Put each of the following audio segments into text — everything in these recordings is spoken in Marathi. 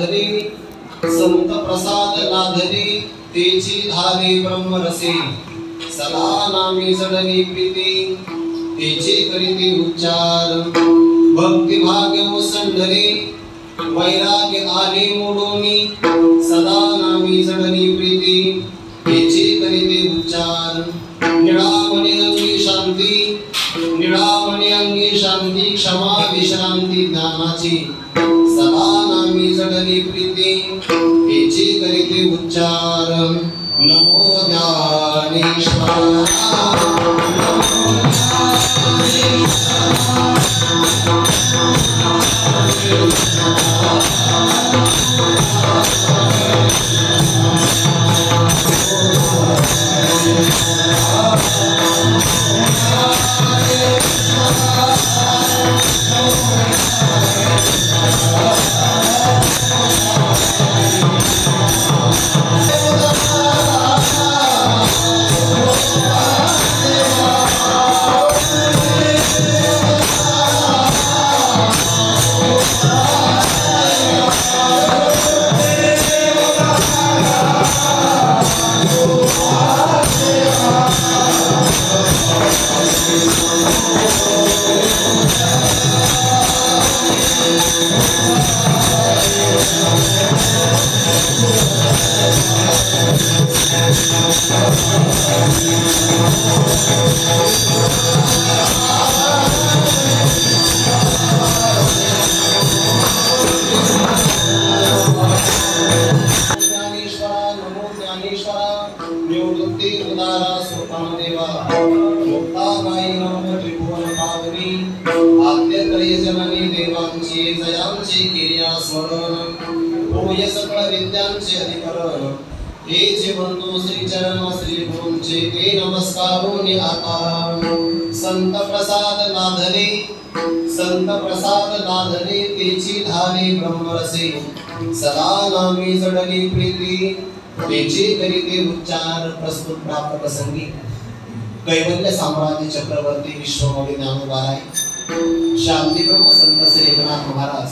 नाधरे संत प्रसाद लाधरे तेची धारे ब्रह्मरसे सदा नामी जडली प्रीती तेचे करीते उच्चार भक्ती भाग्य ओसंडले वैराग्य आले मोडोनी सदा नामी जडली प्रीती तेचे करीते उच्चार निळामणी अंगी शांती निळामणी अंगी शांती क्षमा विश्रांती ज्ञानाची सदा नामी जडली प्रीती तेचे करीते उच्चार नमो ज्ञानेश्वरा संत प्रसाद नाधरे संत प्रसाद नाधरे तेची धारे ब्रह्मरसे सदा नामी जडली प्रीती तेची करीते उच्चार। प्रस्तुत प्राप्त प्रसंगी कैवल्य साम्राज्य चक्रवर्ती विश्वमौली ज्ञानोबाराय शांती ब्रह्म संत श्री एकनाथ महाराज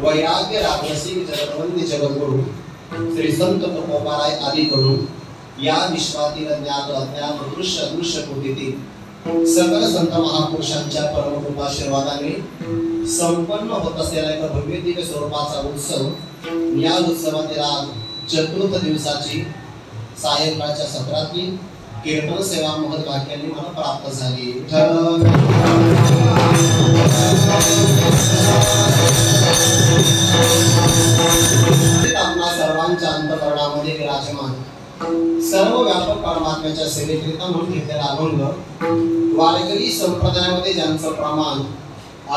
वैराग्य राजसिंग जगतवंदी जगद्गुरु श्री संत तुकोबाराय आदी कडून या विश्वातील ज्ञात अज्ञात दृश्य अदृश्य कोटीतील सकल संत महापुरुषांच्या परम कृपाशीर्वादाने संपन्न होत असलेला एक भव्य दिव्य स्वरूपाचा उत्सव। या उत्सवातील आज चतुर्थ दिवसाची सायंकाळच्या सत्रातली कीर्तन सेवा महत् भाग्याने मला प्राप्त झाली। आपणा सर्वांच्या अंतःकरणामध्ये विराजमान सर्व व्यापक परमात्म्याच्या सेवेकरिता म्हणून घेतलेला अभंग वारकरी संप्रदायामध्ये ज्यांचं प्रमाण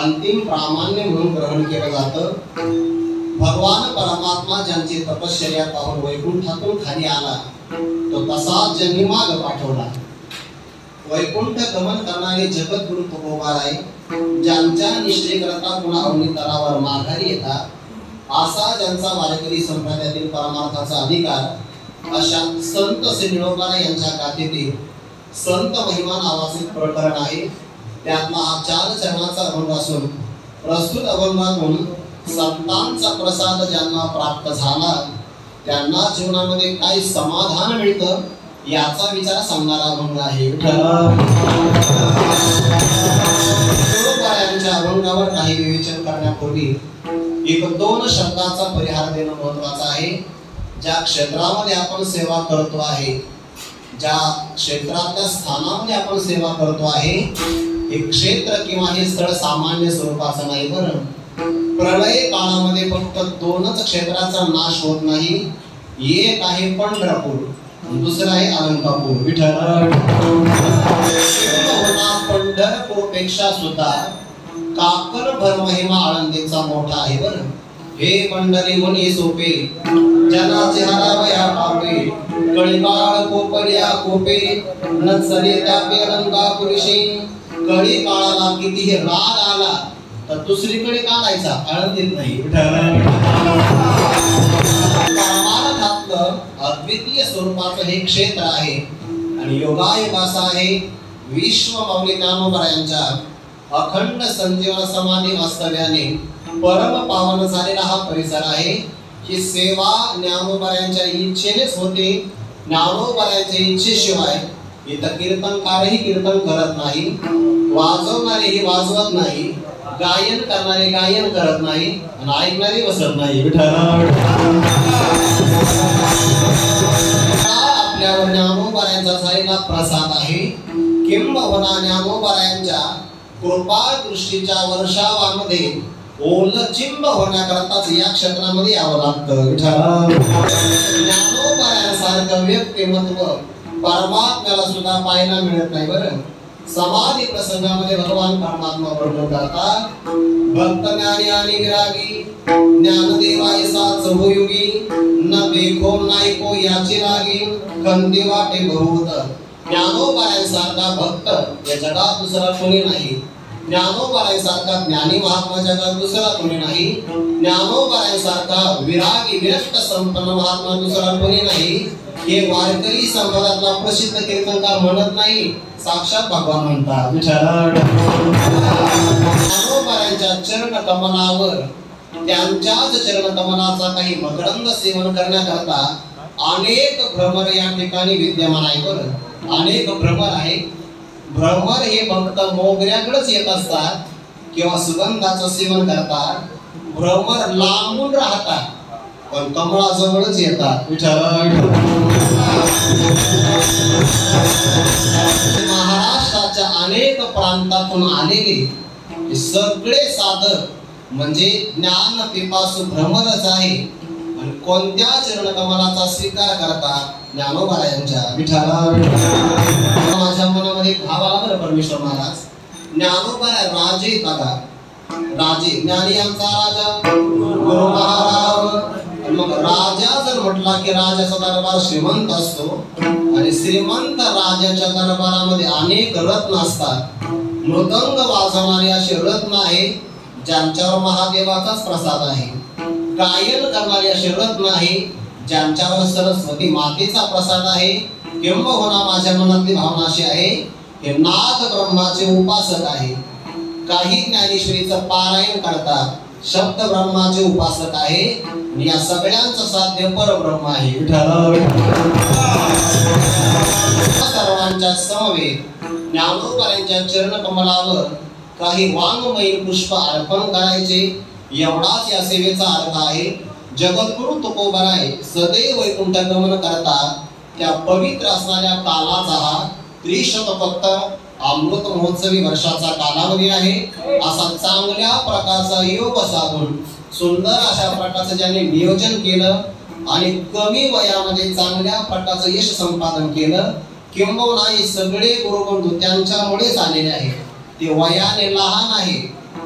अंतिम प्रामाण्य म्हणून ग्रहण केलं जातं। भगवान परमात्मा ज्यांची तपश्चर्या पाहून वैकुंठातून खाली आला तो तसाच ज्यांनी माग पाठवला। वैकुंठ गमन करणारे जगद्गुरु तुकोबाराय ज्यांच्या निश्चयकरता पुन्हा अवनीतरावर माघारी येतात असा ज्यांचा वारकरी संप्रदायातील परमार्थाचा अधिकार अशा संत श्री निळोबाराय यांच्या गाथेतील संत महिमा नावाचे प्रकरण आहे। त्यातला हा 4 चरणाचा अभंग असून प्रस्तुत अभंगातून संतांचा प्रसाद ज्यांना प्राप्त झाला त्यांना जीवनामध्ये काय समाधान मिळतं याचा विचार सांगणारा अभंग आहे। निळोबारायांच्या अभंगावर काही विवेचन करण्यापूर्वी 1-2 शब्दाचा परिहार देणं महत्त्वाचं आहे। ज्या क्षेत्रामध्ये आपण सेवा करतो आहे ज्या क्षेत्रातल्या स्थानामध्ये आपण सेवा करतो आहे हे क्षेत्र किंवा हे स्थळ सामान्य स्वरूपाचं नाही बरं। प्रलय काळामध्ये फक्त 2च क्षेत्राचा नाश होत नाही। एक आहे पंढरपूर दुसरं आहे अलंकापूर। विठ्ठल पंढरपूरपेक्षा सुद्धा काकल भरमहिमा आळंदीचा मोठा आहे बरं। हे पंढरी मुनी सोपे जनाचे हरावया पापे कळीकाळ कोपऱ्या कोपे नचले त्यापे अलंकापुरीशी। कळी काळाला कितीही राग आला तर दुसरीकडे काढायचा आळंदीत नाही। परमार्थातलं अद्वितीय स्वरूपाचं हे क्षेत्र आहे आणि योगायोगाचा आहे विश्वमौली ज्ञानोबारायांच्या अखंड संजीवन समाधी वास्तव्याने परम पावन झालेला हा परिसर आहे। ही सेवा ज्ञानोबाऱ्यांच्या इच्छेनेच होते. ज्ञानोबाऱ्यांच्या इच्छेशिवाय इथं कीर्तनकारही कीर्तन करत नाही, वाजवणारेही वाजवत नाही, गायन करणारे गायन करत नाही आणि ऐकणारे बसत नाही. आपल्यावर ज्ञानोबाऱ्यांचा झालेला प्रसाद आहे. किंबहुना ज्ञानोबाऱ्यांच्या कृपा दृष्टीच्या वर्षावामध्ये ओलचिंब होण्याकरताच या क्षेत्रामध्ये यावं लागतं. ज्ञानोबाऱ्यांसारखं व्यक्तिमत्व परमात्म्याला सुद्धा पाहायला मिळत नाही. बरं, समाधी प्रसंगामध्ये भगवान परमात्मा वर्णन करतात. भक्त ज्ञानी आणि विरागी ज्ञानदेवायसा चहुयुगी न देखो नायको याची लागी कंदी वाटे बहुत. ज्ञानोबाऱ्यांसारखा भक्त या जगात दुसरा कोणी नाही. ज्ञानोबाऱ्यांसारखा ज्ञानी महात्मा जगात दुसरा कोणी नाही. ज्ञानोबाऱ्यांसारखा विरागी विरक्त संपन्न महात्मा दुसरा कोणी नाही. हे वारकरी संप्रदायातला प्रसिद्ध कीर्तनकार म्हणत नाही, साक्षात भगवान म्हणतात. ज्ञानोबाऱ्यांच्या चरण कमलावर त्यांच्याच चरण कमलाचा काही मकरंद सेवन करण्याकरता अनेक भ्रमर या ठिकाणी विद्यमान आहे. बरं, अनेक भ्रमर आहे. भ्रमर हे फक्त मोगऱ्याकडेच येत असतात किंवा सुगंधाचं सेवन करतात. भ्रमर लांबून राहतात पण कमळाजवळच येतात. महाराष्ट्राच्या अनेक प्रांतातून आलेले सगळे साधक म्हणजे ज्ञान पिपासू भ्रमरच आहे. आणि कोणत्या चरण कमलाचा स्वीकार करतात? ज्ञानोबाऱ्यांच्या. माझ्या मनामध्ये भाव आला बरं परमेश्वर महाराज. ज्ञानोबाऱ्या राजे बघा, राजे ज्ञानी आमचा राजा गुरु महाराज. मग राजा जर म्हटला की राजाचा दरबार श्रीमंत असतो आणि श्रीमंत राजाच्या दरबारामध्ये अनेक रत्न असतात. मृदंग वाजवणारे असे रत्न आहे ज्यांच्यावर महादेवाचाच प्रसाद आहे. गायन करणारे असे रत्न आहे ज्यांच्यावर सरस्वती मातेचा प्रसाद आहे. किंबहुना माझ्या मनातली भावना अशी आहे हे नाथ ब्रह्माचे उपासक आहे. काही ज्ञानेश्वरीचं पारायण करतात, शब्द ब्रह्माचे उपासक आहे. या सगळ्यांचं साध्य परब्रह्म आहे. सर्वांच्या समवेत ज्ञानोबाऱ्यांच्या चरण कमलावर काही वाङ्मयी पुष्प अर्पण करायचे, एवढाच या सेवेचा अर्थ आहे. जगद्गुरु तुकोबराय सदैव वैकुंठ गमन करतात त्या पवित्र असणाऱ्या कालाचा हा त्रिशतपक्त अमृत महोत्सवी वर्षाचा कालावधी आहे. असा चांगल्या प्रकारचा योग साधून सुंदर अशा प्रकारचं ज्याने नियोजन केलं आणि कमी वयामध्ये चांगल्या प्रकारचं यश संपादन केलं, किंबहुना हे सगळे गुरुबंधू त्यांच्यामुळेच आलेले आहेत. ते वयाने लहान आहे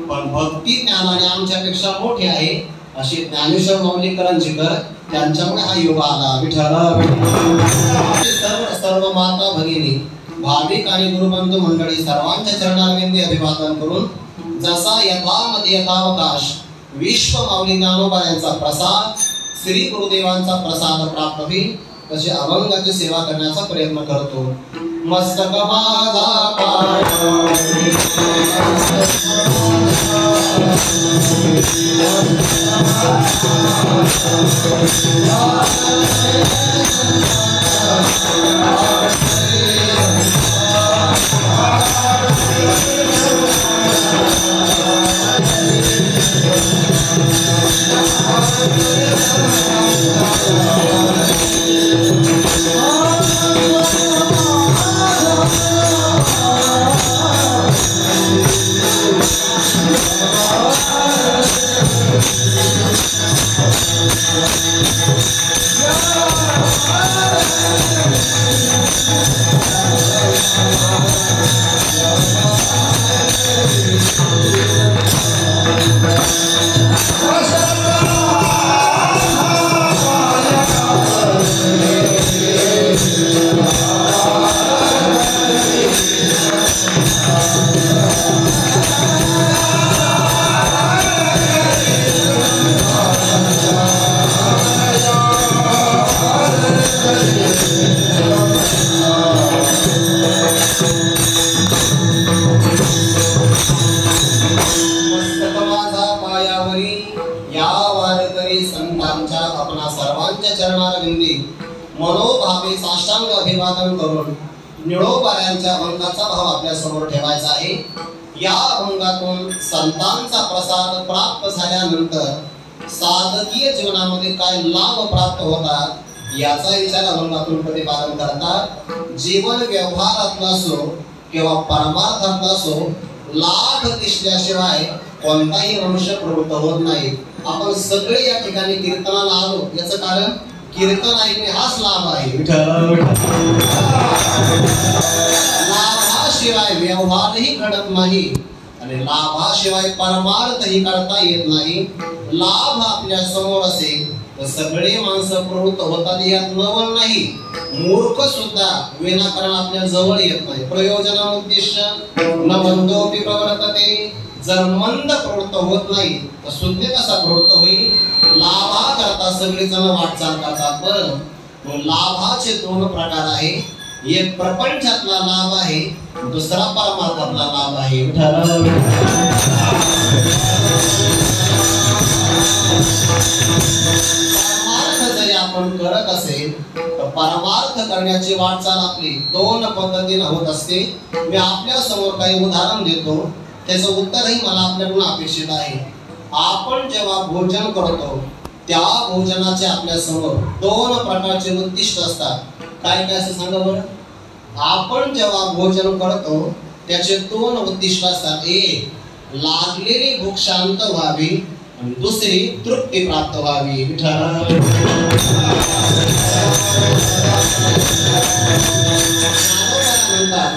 पण भक्ती ज्ञानाने आमच्यापेक्षा मोठे आहे अशी ज्ञानेश्वर माऊली करंजीकर त्यांच्यामुळे हा योग आला. सर्व माता भगिनी भाविक आणि गुरुबंधू मंडळी सर्वांच्या चरणारविंदी अभिवादन करून जसा यथामध्ये यथावकाश विश्व माऊली ज्ञानोबाऱ्यांचा प्रसाद श्री गुरुदेवांचा प्रसाद प्राप्त होईल तशी अभंगाची सेवा करण्याचा प्रयत्न करतो. मस्तक माझा पाय आमच्या आपणा सर्वांच्या चरणारविंदी मनोभावे साष्टांग अभिवादन करून निळोबाऱ्यांच्या अभंगाचा भाव आपल्या समोर ठेवायचा आहे। या अभंगातून संतांचा प्रसाद प्राप्त झाल्यानंतर साधकीय जीवनामध्ये काय लाभ प्राप्त होतात याचा विचार अभंगातून प्रतिपादन करतात। जीवन व्यवहारातला असो किंवा परमार्थातला असो लाभ दिसल्याशिवाय कोणताही मनुष्य प्रवृत्त होत नाही। आपण सगळे या ठिकाणी कीर्तनाला आलो याचं कारण कीर्तन ऐकणे हाच लाभ आहे। लाभाशिवाय व्यवहारही घडत नाही आणि लाभाशिवाय परमार्थही करता येत नाही। लाभ आपल्या समोर असेल तर सगळे माणसं प्रवृत्त होतात यात नवल नाही। मूर्ख सुद्धा विनाकारण आपल्या जवळ येत नाही। प्रयोजन उद्देश न बंधोपि प्रवर्तते। जर मंद प्रवृत्त होत नाही तर शुद्ध कसा प्रवृत्त होईल? लाभा करता सगळे जण वाटचाल करतात। पण लाभाचे दोन प्रकार आहे, एक प्रपंचातला लाभ आहे, दुसरा परमार्थातला लाभ आहे। परमार्थ जरी आपण करत असेल तर परमार्थ करण्याची वाटचाल आपली दोन पद्धतीने होत असते। मी आपल्या समोर काही उदाहरण देतो, त्याचं उत्तरही मला आपल्याकडून अपेक्षित आहे। आपण जेव्हा भोजन करतो त्या भोजनाचे आपल्या समोर दोन प्रकारचे उद्दिष्ट असतात। काय काय असं सांगा बरं? आपण जेव्हा भोजन करतो त्याचे दोन उद्दिष्ट असतात। एक, लागलेली भूक शांत व्हावी आणि दुसरी, तृप्ती प्राप्त व्हावी।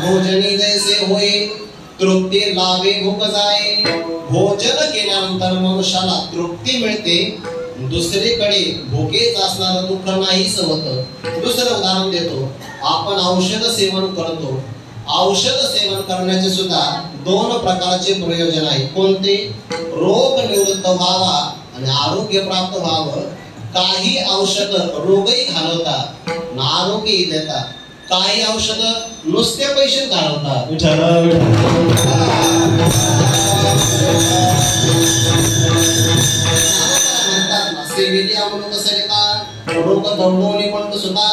भोजनी जैसे होय तृप्ती लावे भूक जाय। भोजन केल्यानंतर मनुष्याला तृप्ती मिळते, दुसरीकडे भुकेच असणारं दुःख नाहीच होतं। दुसरं उदाहरण देतो, आपण औषध सेवन करतो। औषध सेवन करण्याचे सुद्धा दोन प्रकारचे प्रयोजन आहे। कोणते? रोग निवृत्त व्हावा आणि आरोग्य प्राप्त व्हावं। काही औषध रोगही घालवतात, आरोग्यही देतात। काही औषध नुसते पैसे घालवतात। सेवेली अमृत सरिता रोग दौडोनी पण सुद्धा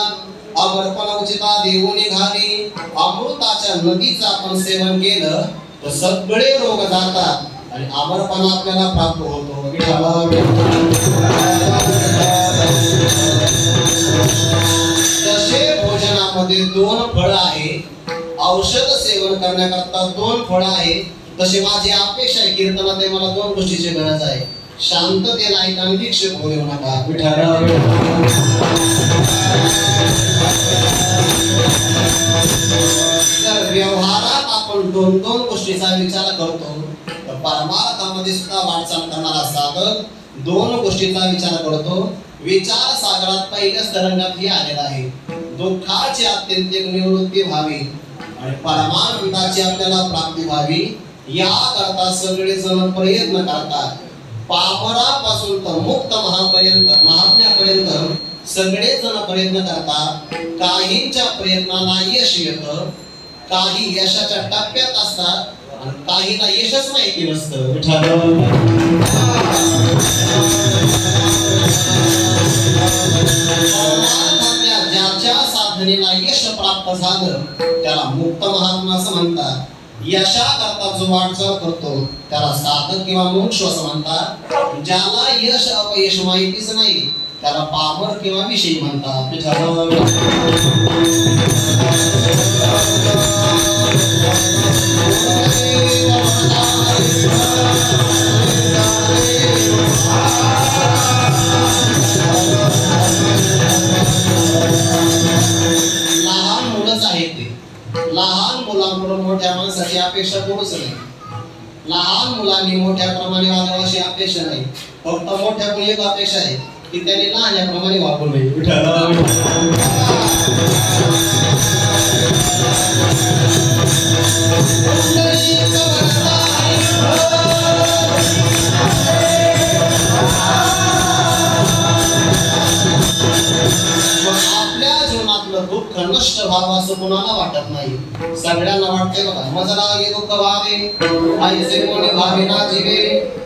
अमरपण उचिता देऊनी घाली। अमृताच्या नदीचं आपण सेवन केलं तर सगळे रोग जातात आणि अमरपण आपल्याला प्राप्त होतो। जसे भोजनामध्ये दोन फळ आहे, औषध सेवन करण्याकरता दोन फळ आहे, तशी माझी अपेक्षा आहे कीर्तनात मला दोन गोष्टीची गरज आहे। शांततेला ऐका आणि विक्षेप होऊ देऊ नका। जर व्यवहारात आपण दोन दोन गोष्टीचा विचार करतो तर परमार्थामध्ये सुद्धा वाटचाल करणारा साधक दोन गोष्टीचा विचार करतो। विचार सागरात पहिल्याच तरंगात ही आलेला आहे। दुःखाची आत्यंतिक निवृत्ती व्हावी आणि परमानंदाची आपल्याला प्राप्ती व्हावी याकरता सगळे जण प्रयत्न करतात। पामरापासून तर मुक्त महात्म्यापर्यंत सगळे जण प्रयत्न करतात। काहींच्या प्रयत्नाला यश येतं, काही यशाच्या टप्प्यात असतात आणि काहीला यशच माहिती नसतं। ज्याच्या साधनेला यश प्राप्त झालं त्याला मुक्त महात्मा असं म्हणतात। यशाकरता जो वाटचाल करतो त्याला साधक किंवा मोक्ष असं म्हणतात। ज्याला यश अपयश माहितीच नाही त्याला पामर किंवा विषयी म्हणतात। लहान मुलंच आहेत ते, लहान मुलांकडून मोठ्या माणसाची अपेक्षा करूच नाही। लहान मुलांनी मोठ्या प्रमाणे वागावं अशी अपेक्षा नाही, फक्त मोठ्याकडून एक अपेक्षा आहे की त्यांनी लहानप्रमाणे वागू नये। आपल्या जीवनातलं दुःख नष्ट व्हावं असं कोणाला वाटत नाही। सगळ्यांना वाटते बघा मजलागे दुःख व्हावे ऐसे कोणी भावे ना जीवे।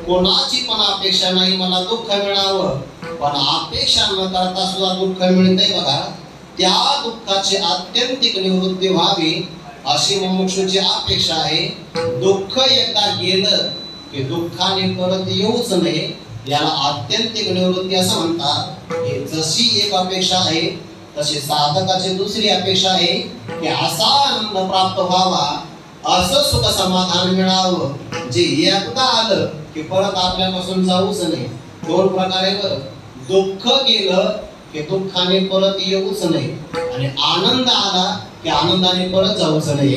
कोणाची पण अपेक्षा नाही मला दुःख मिळावं, पण अपेक्षा न करता सुद्धा दुःख मिळते बघा, त्या दुःखाची आत्यंतिक निवृत्ती व्हावी अशी मुमुक्षूची अपेक्षा आहे. दुःख एकदा गेलं की दुःखाने परत येऊच नये, याला आत्यंतिक निवृत्ती असं म्हणतात. हे जशी एक अपेक्षा आहे तशी साधकाची दुसरी अपेक्षा आहे की असा आनंद प्राप्त व्हावा, असं सुख समाधान मिळावं जे एकदा आलं की परत आपल्यापासून जाऊच नये. दोन प्रकारे बरं, दुःख गेलं की दुःखाने परत येऊच नये आणि आनंद आला की आनंदाने परत जाऊच नये.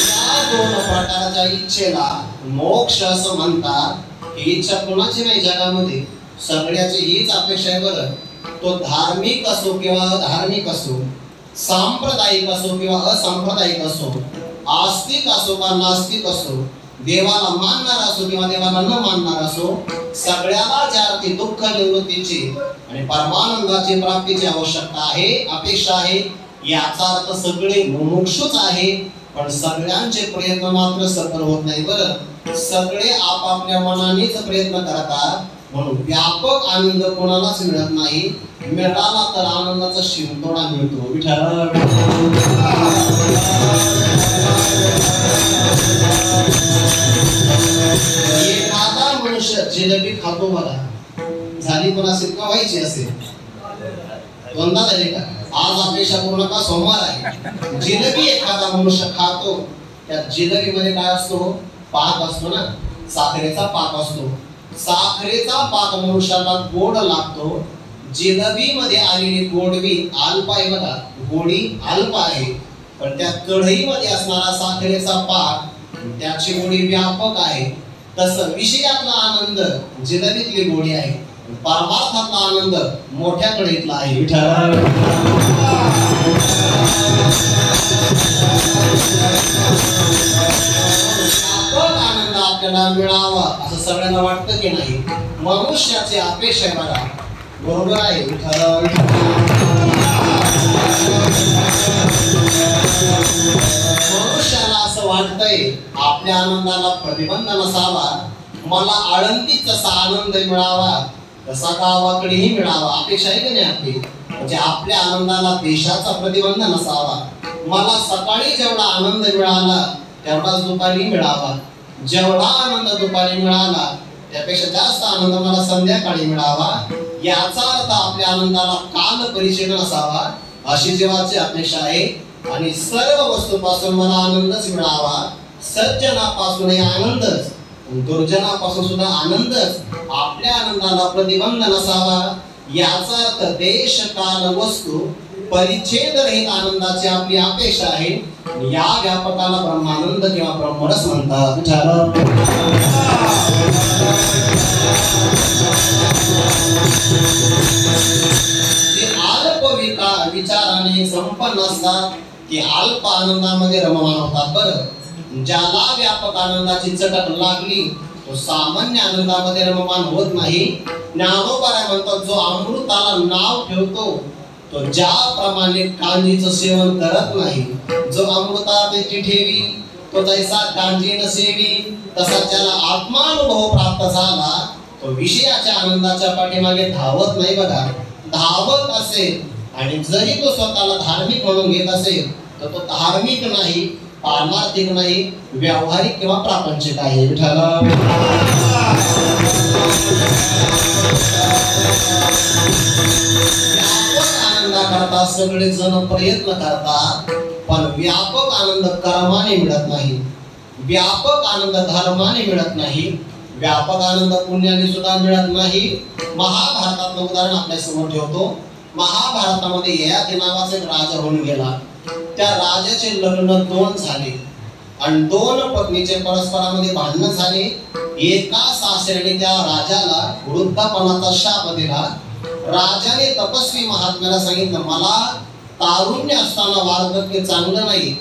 या दोन प्रकारच्या इच्छेला मोक्ष असं म्हणतात. ही इच्छा कोणाची नाही जगामध्ये, सगळ्याची हीच अपेक्षा आहे बरं. तो धार्मिक असो किंवा अधार्मिक असो, सांप्रदायिक असो किंवा असांप्रदायिक असो, आस्तिक असो का नास्तिक असो, देवाला मानणार असो किंवा देवाला न मानणार असो, सगळ्याला ज्या अर्थी दुःख निवृत्तीची आणि परमानंदाची प्राप्तीची आवश्यकता आहे, अपेक्षा आहे, याचा अर्थ सगळे मुमुक्षुच आहे. पण सगळ्यांचे प्रयत्न मात्र सफल होत नाही बरं. सगळे आपापल्या मनानेच प्रयत्न करतात, म्हणून व्यापक आनंद कोणालाच मिळत नाही. मिळाला तर आनंदाचा शिंतोडा मिळतो. एखादा मनुष्य जिलेबी खातो बघा, झाली पण असेल का व्हायची असेल, दोनदा झाली का? आज अपेक्षा करू नका, सोमवार आहे. जिलेबी एखादा मनुष्य खातो, त्या जिलेबी मध्ये काय असतो? पाक असतो ना, साखरेचा पाक असतो. साखरेचा पाक मनुष्याला गोड लागतो. जिलेबी मध्ये आलेली गोडवी अल्प आहे बघा, गोडी अल्प आहे. पण त्या कढईमध्ये असणारा साखरेचा पाक, त्याची गोडी व्यापक आहे. तसं विषयातला आनंद जिलेबीतली गोडी आहे, परमार्थातला आनंद मोठ्या कढईतला आहे. आनंद आपल्याला मिळावा असं सगळ्यांना वाटतं की नाही? मनुष्याची अपेक्षा आहे बघा, बरोबर आहे. मनुष्याला असं वाटतंय आपल्या आनंदाला प्रतिबंध नसावा, मला आळंदीत जसा आनंद मिळावा तसा गावाकडेही मिळावा, अपेक्षा आहे की नाही आपली? म्हणजे आपल्या आनंदाला देशाचा प्रतिबंध नसावा. मला सकाळी जेवढा आनंद मिळाला तेवढाच दुपारी मिळावा, जेवढा आनंद दुपारी मिळाला त्यापेक्षा जास्त आनंद मला संध्याकाळी मिळावा. याचा अर्थ आपल्या आनंदाला काल परिचय नसावा अशी जीवाची अपेक्षा आहे. आणि सर्व वस्तूपासून मला आनंदच मिळावा, सज्जनापासूनही आनंदच, दुर्जनापासून सुद्धा आनंदच, आपल्या आनंदाला प्रतिबंध नसावा. याचा अर्थ देश काल वस्तू परिच्छेद रहित आनंदाची आपली अपेक्षा आहे. या व्यापकाला ब्रह्मानंद किंवा ब्रह्मरस म्हणतात. जे अल्प विचाराने संपन्न असतात ते अल्प आनंदामध्ये रममान होतात बरं. ज्याला व्यापक आनंदाची चटक लागली तो सामान्य आनंदामध्ये रममान होत नाही. ज्ञानोबा म्हणतात, जो अमृताला नाव ठेवतो तो ज्याप्रमाणे कांजीचं सेवन करत नाही, जो अमृताची ठेवी तो जैसा कांजी न सेवी, तसा ज्याला आत्मानुभव प्राप्त झाला तो विषयाच्या आनंदाच्या पाठीमागे धावत नाही बघा. धावत असेल आणि जरी तो स्वतःला धार्मिक म्हणून घेत असेल तर तो धार्मिक नाही, पारमार्थिक नाही, व्यावहारिक किंवा प्रापंचिक आहे. आनंदाकरता सगळे जण प्रयत्न करतात, पण व्यापक आनंद कर्माने मिळत नाही, व्यापक आनंद धर्माने मिळत नाही, व्यापक आनंद पुण्याने सुद्धा मिळत नाही. महाभारतातलं उदाहरण आपल्या समोर ठेवतो. महाभारतामध्ये ययाति नावाचा एक राजा होऊन गेला. त्या राजाचे लग्न 2 झाले आणि 2 पत्नीचे परस्परामध्ये भांडण झाले. एका सासऱ्याने त्या राजाला वृद्धापणाचा शाप दिला. राजाने तपस्वी महात्म्याला सांगितलं, मला तारुण्य असताना वार्धक्य चांगलं नाही,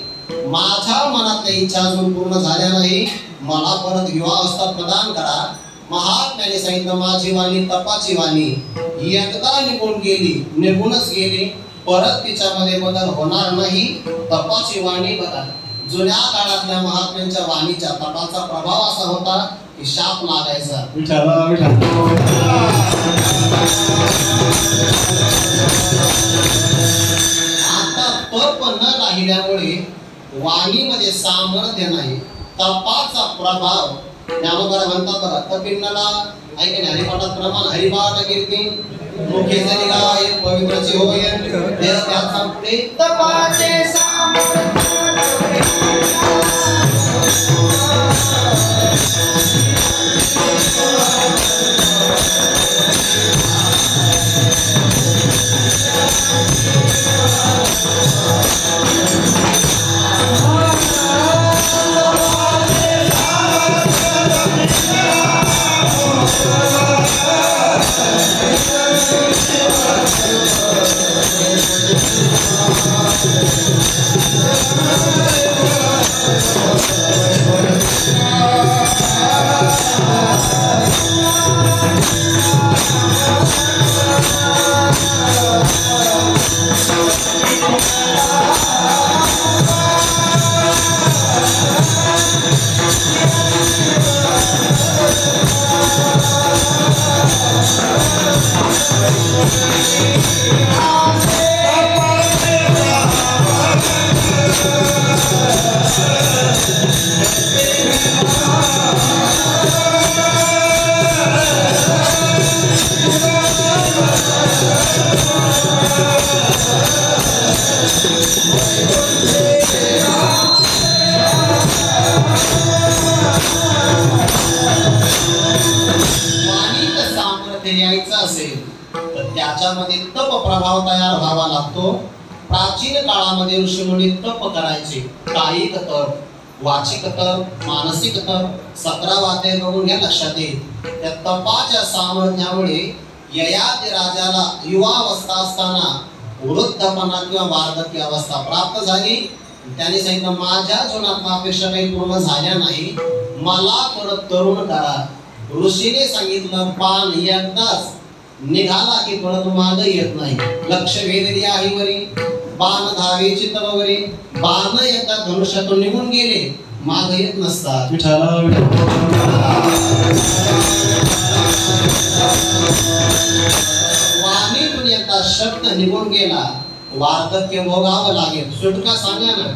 माझ्या मनातल्या इच्छा अजून पूर्ण झाल्या नाही, मला परत विवाहावस्था प्रदान करा. महात्म्याने सांगितलं, माझी वाणी तपाची वाणी, एकदा निघून गेली निघूनच गेली, परत तिच्यामध्ये बदल होणार नाही. तपाची वाणी बघा, जुन्या काळातल्या महात्म्यांच्या वाणीच्या तपाचा प्रभाव असा होता की शाप लागायचा. आता तप न राहिल्यामुळे वाणीमध्ये सामर्थ्य नाही. तपाचा प्रभाव ज्ञानोबा म्हणतात बघा, तपिन्नाला ऐके ना हरिपाठात प्रमाण हरिपाठ कीर्ती मुखे जरी गाय पवित्रची होय त्याचा पुढे तपाचे सामर्थ्य. त्याच्यामध्ये तप प्रभाव तयार व्हावा लागतो. प्राचीन काळामध्ये ऋषीमुनी तप करायचे. कायिक तप, वाचिक तप, मानसिक तप, 17 वाद्य बघून घ्या लक्षात येईल. त्या तपाच्या सामर्थ्यामुळे ययाती राजाला युवावस्था असताना वृद्धपणा किंवा वार्धक्य अवस्था प्राप्त झाली. त्याने सांगितलं माझ्या जीवनात अपेक्षा काही पूर्ण झाल्या नाही, मला परत तरुण करा. ऋषीने सांगितलं बाण एकदाच निघाला की परत मागे येत नाही. लक्ष वेधली आईवरी, बाण धावे चित्तवरी. बाण एकदा धनुष्यातून निघून गेले मागे येत नसतात. वाणीतून एकदा शब्द निघून गेला वार्धक्य भोगावं लागेल. सुटका सांगा ना.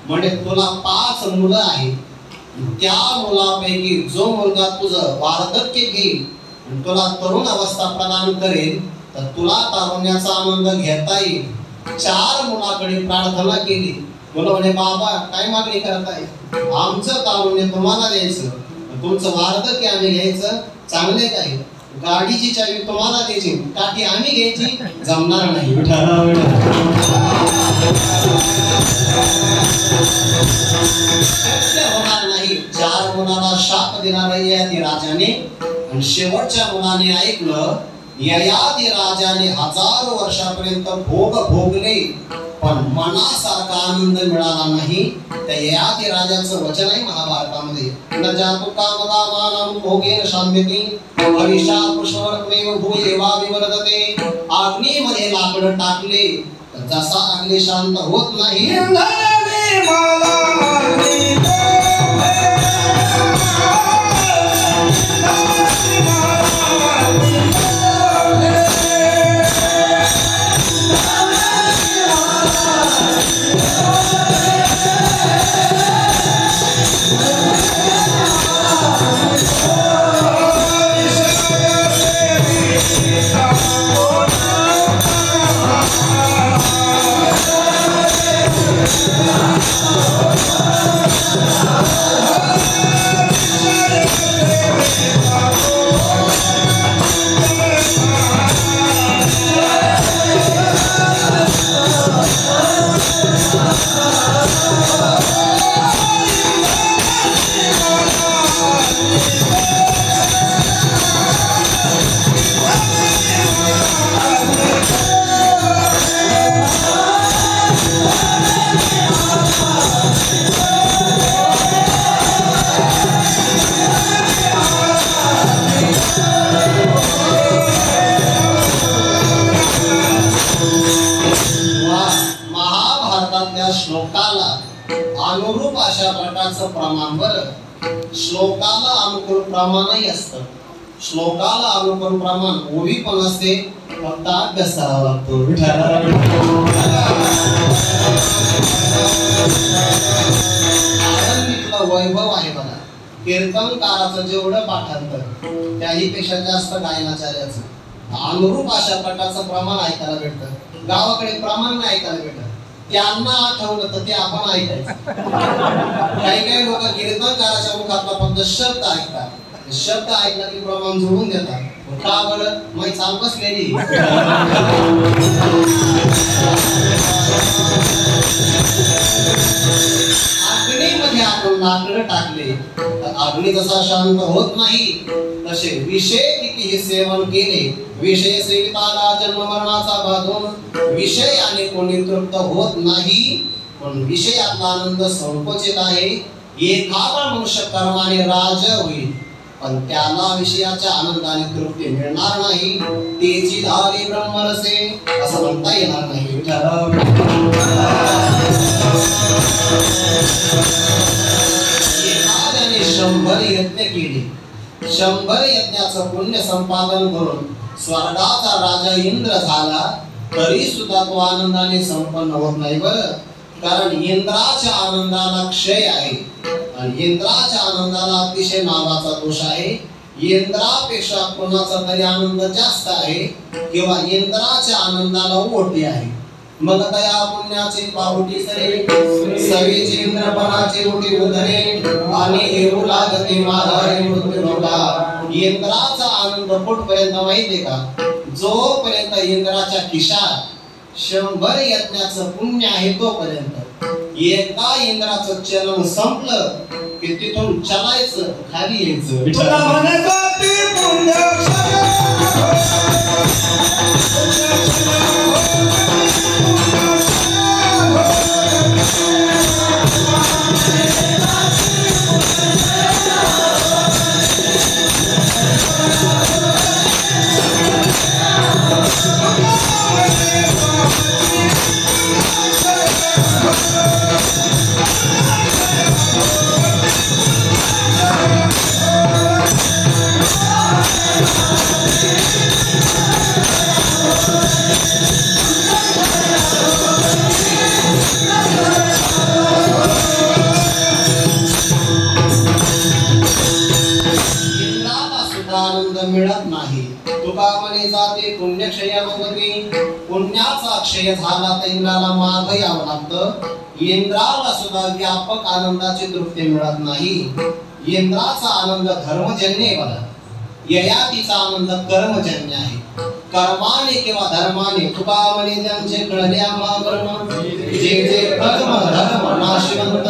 म्हणजे तुला 5 मुलं आहेत, त्या मुलापैकी जो मुलगा तुझं वार्धक्य घेईल तुला तरुण अवस्था प्रदान करेल तर तुला तारुण्याचा आनंद घेता येईल. 4 मुलाकडे प्रार्थना केली. मुलं म्हणे बाबा काय मागणी करताय? आमचं तारुण्य तुम्हाला द्यायचं, तुमचं वार्धक्य आम्ही घ्यायचं. चांगले काय? गाडीची चावी तुम्हाला द्यायची, काठी आम्ही घ्यायची. जमणार नाही. होणार नाही. 4 मुलाला शाप देणार ययाती राजाने आणि शेवटच्या मुलाने ऐकलं. ययाती राजाने हजारो वर्षापर्यंत भोग भोगले पण मनासारखा आनंद मिळाला नाही. त्या ययाती राजाचं वचन आहे महाभारतामध्ये, न जातु कामकामानं भोगेन शाम्यति हविषा पुष्पवर्त्मेव भूयेवा विवर्धते. अग्नीमध्ये लाकडं टाकले जसा अग्नी शांत होत नाही अशा प्रकारचं प्रमाण बरं. श्लोकाला अनुकूल प्रमाणही असतं. श्लोकाला अनुकूल प्रमाण ओवी पण असते, फक्त अभ्यास करावा लागतो. वैभव आहे बघा. कीर्तनकाराचं जेवढं पाठांतर त्याही पेक्षा जास्त गायनाचार्याचं. अनुरूप अशा प्रकारचं प्रमाण ऐकायला भेटतं. गावाकडे प्रमाण नाही ऐकायला भेटत. त्यांना आठवलं तर ते आपण ऐकायचं. काही काही लोक कीर्तनकाराच्या मुखातला फक्त शब्द ऐकतात. शब्द ऐकला की प्रमाण जोडून देतात. का बरं? मग चाल बसलेली. अग्नीमध्ये आपण लाकडं टाकले तर अग्नी जसा शांत होत नाही, तसे विषय कितीही सेवन केले, विषय सेविताला जन्म मरणाचा बांधून विषयाने कोणी तृप्त होत नाही. पण विषयातला आनंद संकोचित आहे. एखादा मनुष्य कर्माने राजा होईल, पण त्याला विषयाच्या आनंदाने तृप्ती मिळणार नाही. तेची धारी ब्रह्मरसे असं म्हणता येणार नाही. एखाद्याने 100 यज्ञ केले, 100 यज्ञाचं पुण्य संपादन करून स्वर्गाचा राजा इंद्र झाला, तरी सुद्धा तो आनंदाने संपन्न होत नाही बरं. कारण इंद्राच्या आनंदाला क्षय आहे आणि इंद्राच्या आनंदाला अतिशय नावाचा दोष आहे. इंद्रापेक्षा कोणाचा तरी आनंद जास्त आहे किंवा इंद्राच्या आनंदाला ओटी आहे. मग दया पुण्याची पावटी सरे, सवेची इंद्रपणाची ओटी उधरे आणि येऊ लागते माघारी मृत्यू लोका. इंद्राचा आनंद कुठपर्यंत माहितीये का? जोपर्यंत इंद्राच्या खिशात 100 यज्ञाचं पुण्य आहे तोपर्यंत. एकदा इंद्राचं चलन संपलं की तिथून चलायचं, खाली यायचं. मिळत नाही. तुका म्हणे जाते पुण्यक्षयानुगती. पुण्याचा क्षय झाला तर इंद्राला माग यावं लागतं. इंद्राला सुद्धा व्यापक आनंदाची तृप्ती मिळत नाही. इंद्राचा आनंद धर्मजन्य आहे बघा. ययातीचा आनंद कर्मजन्य आहे. कर्माने किंवा धर्माने तुका म्हणे त्यांचे कळल्या महाब्रह्म. जे जे कर्म धर्म नाशिवंत,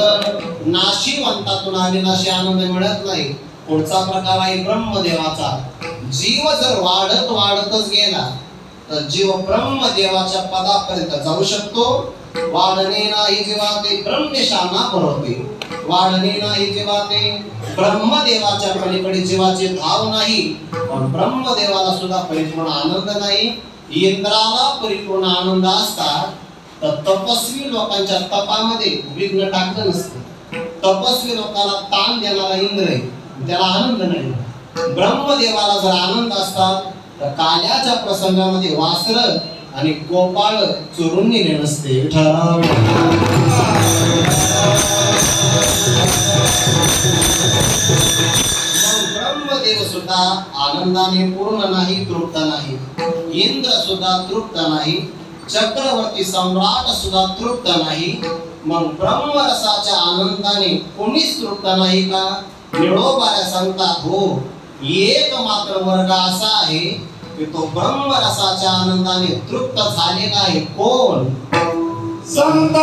नाशिवंतातून अविनाशी आनंद मिळत नाही. पुढचा प्रकार आहे ब्रह्मदेवाचा. जीव जर वाढत वाढतच गेला तर जीव ब्रह्मदेवाच्या पदापर्यंत जाऊ शकतो. वाढणे नाही जेव्हा ते ब्रह्मेशांना पुरवते. वाढणे नाही जेव्हा ते ब्रह्मदेवाच्या पलीकडे जीवाचे धाव नाही. पण ब्रह्मदेवाला सुद्धा परिपूर्ण आनंद नाही. इंद्राला परिपूर्ण आनंद असतात तर तपस्वी लोकांच्या तपामध्ये विघ्न टाकलं नसतं. तपस्वी लोकांना ताण देणारा इंद्र आहे, त्याला आनंद नाही. ब्रह्मदेवाला जर आनंद असतात तर काल्याच्या प्रसंगामध्ये वासर आणि गोपाळ चोरून नेले नसते. ब्रह्मदेव सुद्धा आनंदाने पूर्ण नाही, तृप्त नाही. इंद्र सुद्धा तृप्त नाही. चक्रवर्ती सम्राट सुद्धा तृप्त नाही. मग ब्रह्मरसाच्या आनंदाने कोणीच तृप्त नाही का? निळोबाऱ्या सांगतात हो, एक मात्र वर्ग असा आहे की तो ब्रह्मरसाच्या आनंदाने तृप्त झालेला आहे. कोण? संत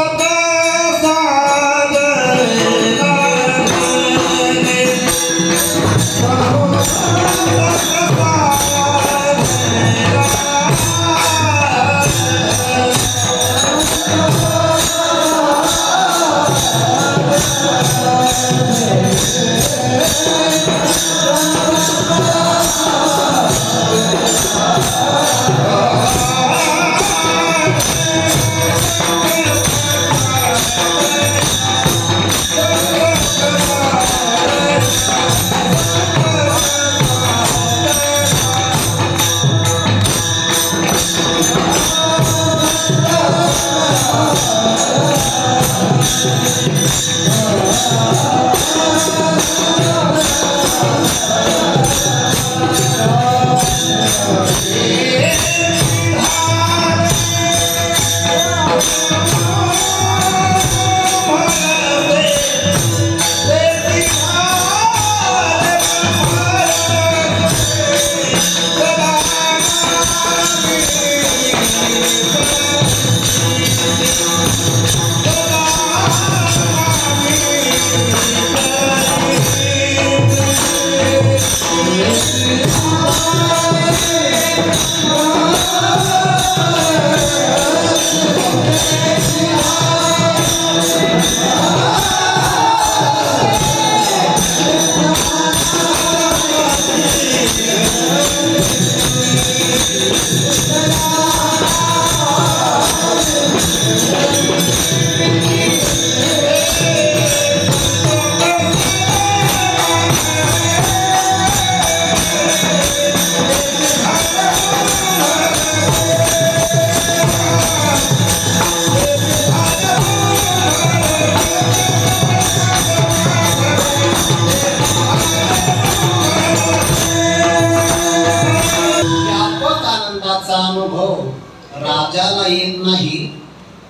राजाला येत नाही,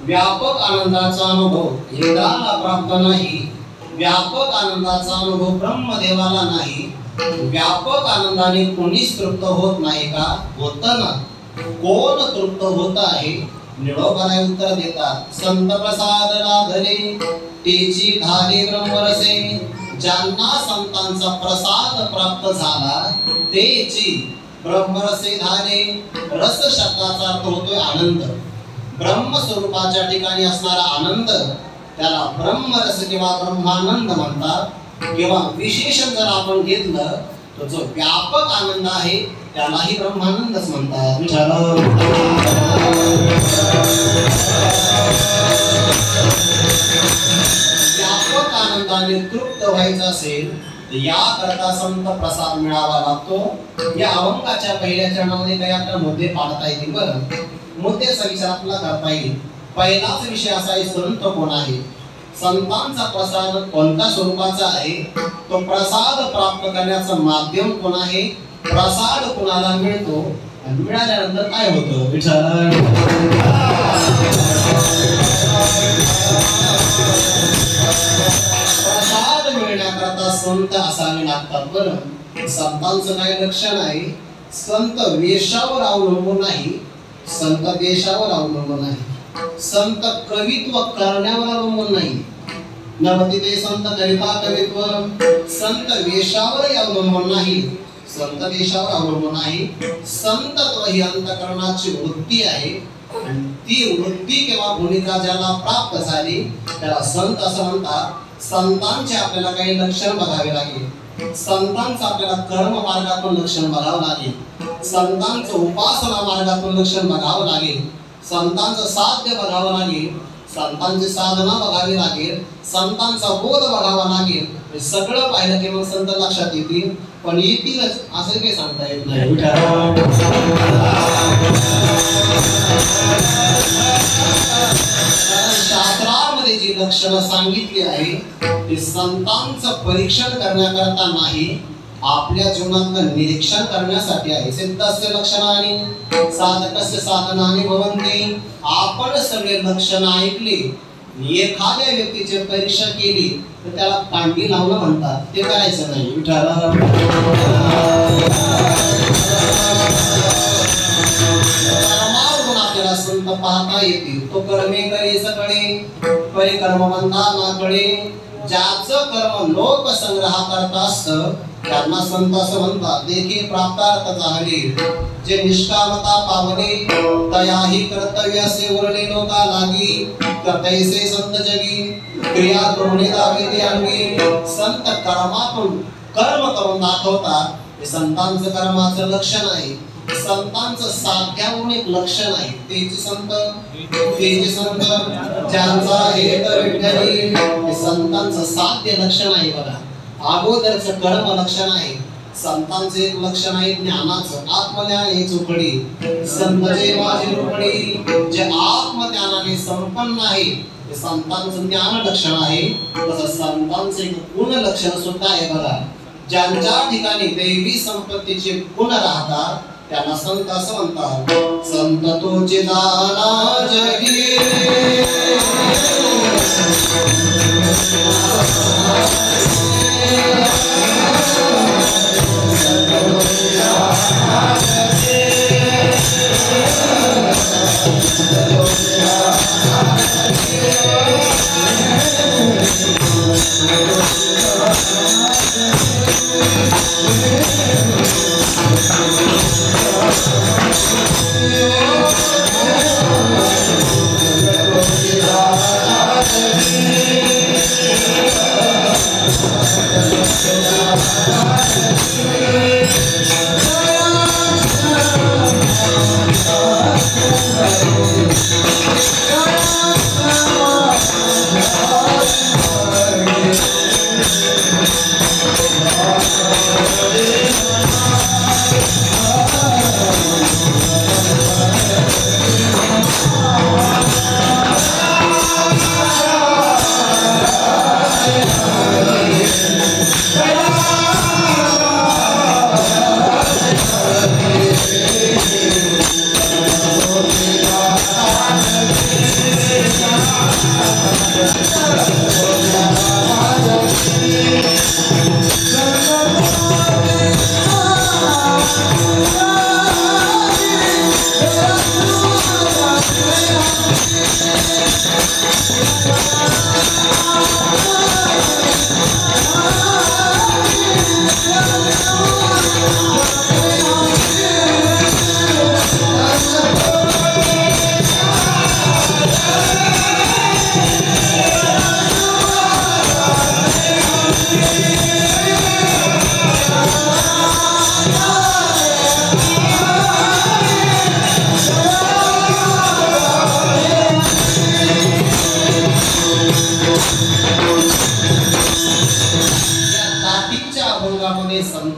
व्यापक आनंदाचा अनुभव इंद्राला प्राप्त नाही, व्यापक आनंदाचा अनुभव ब्रह्मदेवाला नाही, व्यापक आनंदाने कोणीच तृप्त होत नाही का? होत ना. कोण तृप्त होत आहे? निळोबाला उत्तर देतात, संत प्रसाद लाधले तेची धारे ब्रह्मरसे. ज्यांना संतांचा प्रसाद प्राप्त झाला तेची ब्रह्मरसे धारे. रस शब्दाचा अर्थ होतोय आनंद. ब्रह्म स्वरूपाच्या ठिकाणी असणारा आनंद त्याला ब्रह्मरस किंवा ब्रह्मानंद म्हणतात. किंवा विशेषण जर आपण घेतलं तर जो व्यापक आनंद आहे त्यालाही ब्रह्मानंदच म्हणतात. व्यापक आनंदाने तृप्त व्हायचं असेल याकरता संत प्रसाद मिळावा लागतो. या अभंगाच्या पहिल्या चरणामध्ये काही आपल्याला मुद्दे पाडता येतील. बरं, मुद्द्याचा विचार आपल्याला करता येईल. पहिलाच विषय असा आहे, संत कोण आहे? संतांचा प्रसाद कोणत्या स्वरूपाचा आहे? तो प्रसाद प्राप्त करण्याचं माध्यम कोण आहे? प्रसाद कोणाला मिळतो आणि मिळाल्यानंतर काय होतं? प्रसाद मिळण्याकरता संत असावे लागतात. बरं, संतांचं काय लक्षण आहे? संत वेशावर अवलंबून नाही, संत देशावर अवलंबून नाही, संत कवित्व करण्यावर अवलंबून नाही. नवती ते संत करिता कवित्व. संत वेशावर अवलंबून नाही, संत देशावर अवलंबून नाही. संतत्व ही अंतःकरणाची वृत्ती आहे आणि ती वृत्ती किंवा भूमिका ज्याला प्राप्त झाली त्याला संत असं म्हणतात. संतांचे आपल्याला काही लक्षण बघावे लागेल. संतांचं आपल्याला कर्म मार्गातून लक्षण बघावं लागेल. संतांचं उपासना मार्गातून लक्षण बघावं लागेल. संतांचं साध्य बघावं लागेल. संतांची साधना बघावी लागेल. संतांचा बोध बघावा लागेल. हे सगळं पाहिलं की मग संत लक्षात येतील. पण येतीलच असं काही सांगता येत नाही. शास्त्रामध्ये जी लक्षणं सांगितली आहे ती संतांचं परीक्षण करण्याकरता नाही, आपल्या जीवनातलं निरीक्षण करण्यासाठी आहे. सिद्धस्य लक्षणानि साधकस्य साधनानि भवन्ति. आपण सगळे लक्षण ऐकले, एखाद्या व्यक्तीची परीक्षा केली तर त्याला कांडी लावणं म्हणतात. ते करायचं नाही. कर्मावरून आपल्याला संत पाहता येतील. तो कर्मे करे सकळे, परिकर्म म्हणता ना कळे. ज्याचं कर्म लोक संग्रह करता असतं त्यांना संत असं म्हणतात. देखी प्राप्तार्थ झाले, जे निष्कामता पावले तयाही कर्तव्य असे उरले लोका लागी. तैसे संत जगी क्रिया करुणी दावे ते अंगी. संत कर्मातून कर्म करून दाखवतात. हे संतांचं कर्माचं लक्षण आहे. संतांचं साध्यावरून एक लक्षण आहे. तेचे संत ज्यांचा हेत विठ्ठली. हे संतांचं साध्य लक्षण आहे. बघा, अगोदरचं कर्म लक्षण आहे. संतांचं एक लक्षण आहे ज्ञानाचं. आत्मज्ञान हे चोखडी. संत जे माझी रूपडी. जे आत्मज्ञानाने संपन्न आहे ते संतांचं ज्ञान लक्षण आहे. तसं संतांचं एक गुण लक्षण सुद्धा आहे. बघा, ज्यांच्या ठिकाणी दैवी संपत्तीचे गुण राहतात त्यांना संत असं म्हणतात. संत तोचे जाना जगी.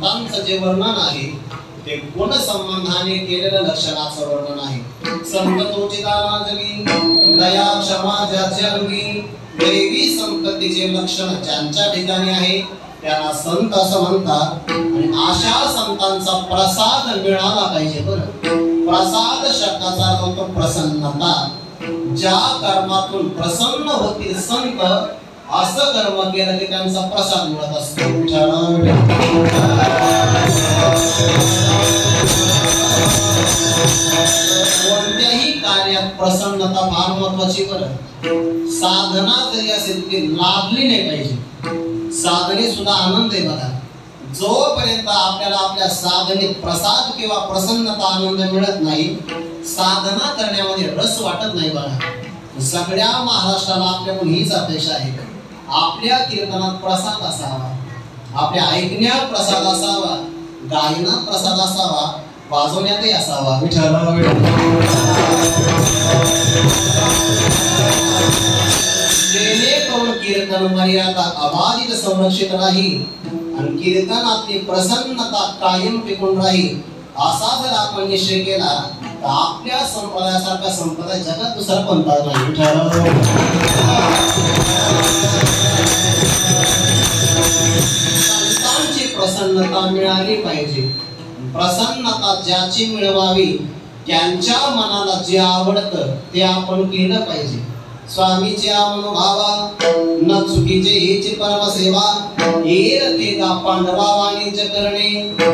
संतांचं जे वर्णन आहे ते गुण संबंधाने केलेलं लक्षणाचं वर्णन आहे। संत तोचितानाजली दया क्षमा ज्याचे अंगी दैवी संपत्तीचे लक्षण ज्यांच्या ठिकाणी आहे त्याला संत असं म्हणतात। आणि अशा संतांचा प्रसाद मिळाला पाहिजे। बरं, प्रसाद शब्दाचा अर्थ होतो प्रसन्नता। ज्या कर्मातून प्रसन्न होतील संत असं कर्म केलं की त्यांचा प्रसाद मिळत असतो। कोणत्याही कार्यात प्रसन्नता फार महत्वाची। बरं, साधना जरी असेल ती लाभली नाही पाहिजे। साधने सुद्धा आनंद आहे बघा। जोपर्यंत आपल्याला आपल्या साधनेत प्रसाद किंवा प्रसन्नता आनंद मिळत नाही साधना करण्यामध्ये रस वाटत नाही बघा। सगळ्या महाराष्ट्राला आपल्याकडून हीच अपेक्षा आहे, आपल्या कीर्तनात प्रसाद असावा, आपल्या ऐकण्यात प्रसाद असावा, गायनात प्रसाद असावा, वाजवण्यातही असावा। जेणेकरून कीर्तन मर्यादा अबाधित संरक्षित राहील आणि कीर्तनातली प्रसन्नता कायम टिकून राहील असा जर आपण निश्चय केला तर आपल्या संप्रदायासारखा संप्रदाय जगात दुसरा कोणता नाही। संतांची प्रसन्नता मिळाली पाहिजे। प्रसन्नता ज्याची मिळवावी त्यांच्या मनाला जे आवडतं ते आपण केलं पाहिजे। स्वामीच्या मनोभावा न चुकीचे हेची परमसेवा येर ते गा पांडवा वाणीचे करणे।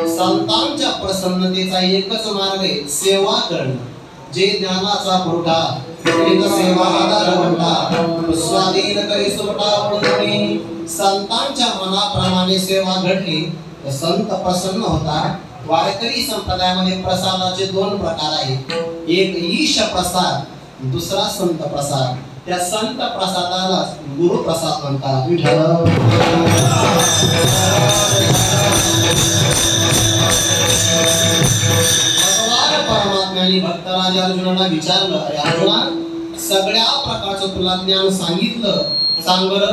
संतांच्या प्रसन्नतेचा एकच मार्ग आहे सेवा करणे। जे ज्ञानाचा पुरठा एक सेवा आधार घंटा स्वाधीन करी सुरटा पडणे। संतांच्या मनाप्रमाणे सेवा घडली तर संत प्रसन्न होता। वारकरी संप्रदायामध्ये प्रसादाचे दोन प्रकार आहेत, एक ईश प्रसाद, दुसरा संत प्रसाद। त्या संत प्रसादाला गुरु प्रसाद म्हणतात। भगवान परमात्म्याने भक्तराज अर्जुनाला विचारलं, अरे अर्जुना सगळ्या प्रकारचं तुला ज्ञान सांगितलं, सांग बरं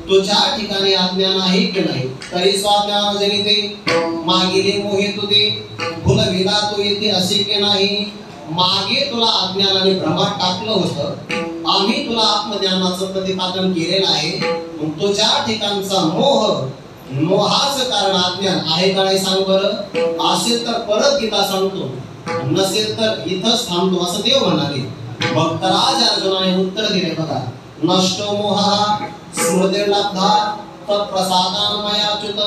तुझ्या ठिकाणी अज्ञान आहे की नाही? तरी स्वाज्ञान जनिते मागिले मोहे तुझे भुलविला तू येते असे की नाही? मागे तुला अज्ञानाने भ्रमात टाकलं होतं, आम्ही तुला आत्मज्ञानाचं प्रतिपादन केलेलं आहे। तुझ्या ठिकाणचा मोहाचं कारण अज्ञान आहे का नाही सांग बरं? असेल तर परत गीता सांगतो, नसेल तर इथंच थांबतो असं देव म्हणाले। भक्तराज अर्जुनाने उत्तर दिले बघा, नष्टो मोहा स्मृतिर्लब्धा तत्प्रसादान मयाच्युत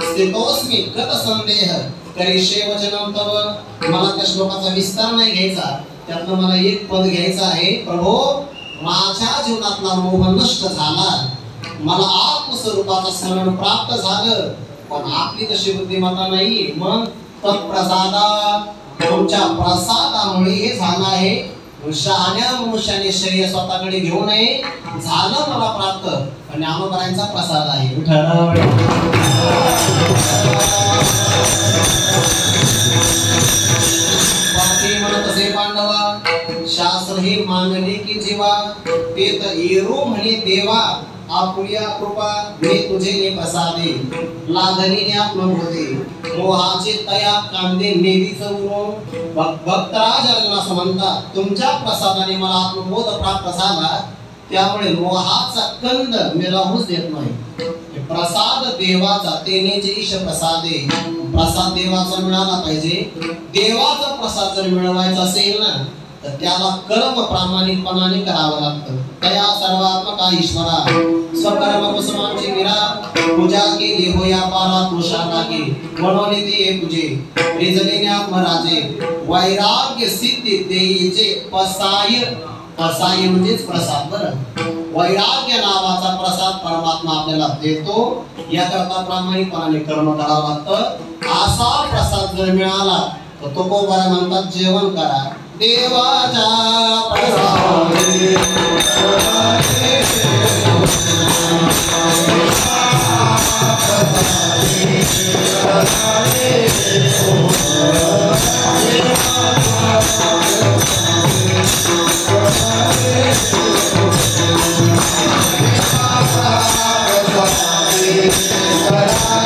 स्थितोस्मि गत संदेह करिष्ये वचनं तव। मला त्या श्लोकाचा विस्तार नाही घ्यायचा, त्यातनं मला एक पद घ्यायचं आहे। प्रभो माझ्या जीवनातला मोह नष्ट झाला, मला आत्मस्वरूपाचं स्मरण प्राप्त झालं, पण आपली तशी बुद्धिमत्ता नाही। मग तत्प्रसादा तुमच्या प्रसादामुळे हे झालं आहे। शहाण्या मनुष्याने शरीर स्वतःकडे घेऊ नये, झालं मला प्राप्त पण ज्ञानोबरांचा प्रसाद आहे। म्हणत असे पांडवा शास्त्र हे मानले की जीवा ते तर येरो म्हणे देवा आपुल्या कृपा मी तुझे ने प्रसादे लाधनीने आत्मबोधे मोहाचे तया कांदे नेवीच उरून। भक्तराज अर्जुना म्हणतात तुमच्या प्रसादाने मला आत्मबोध प्राप्त झाला, त्यामुळे मोहाचा कंद मी राहूच देत नाही। प्रसाद देवाचा तेने जे ईश प्रसादे, प्रसाद देवाचा मिळाला पाहिजे। देवाचा प्रसाद जर मिळवायचा असेल ना तर त्याला कर्म प्रामाणिकपणाने करावं लागतं। तया सर्वात्मका ईश्वरा स्वकर्म कुसुमांची मीरा पूजा केली होया पारा तुषा लागे म्हणून ते तुझे रिजलेने आत्मराजे वैराग्य सिद्धी देईचे पसाय। पसाय म्हणजेच प्रसाद। बरं, वैराग्य नावाचा प्रसाद परमात्मा आपल्याला देतो, याकरता प्रामाणिकपणाने कर्म करावं लागतं। असा प्रसाद जर मिळाला तर तो बरा म्हणतात जेवण करा देवाच्या प्रसादे।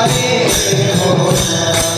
Hare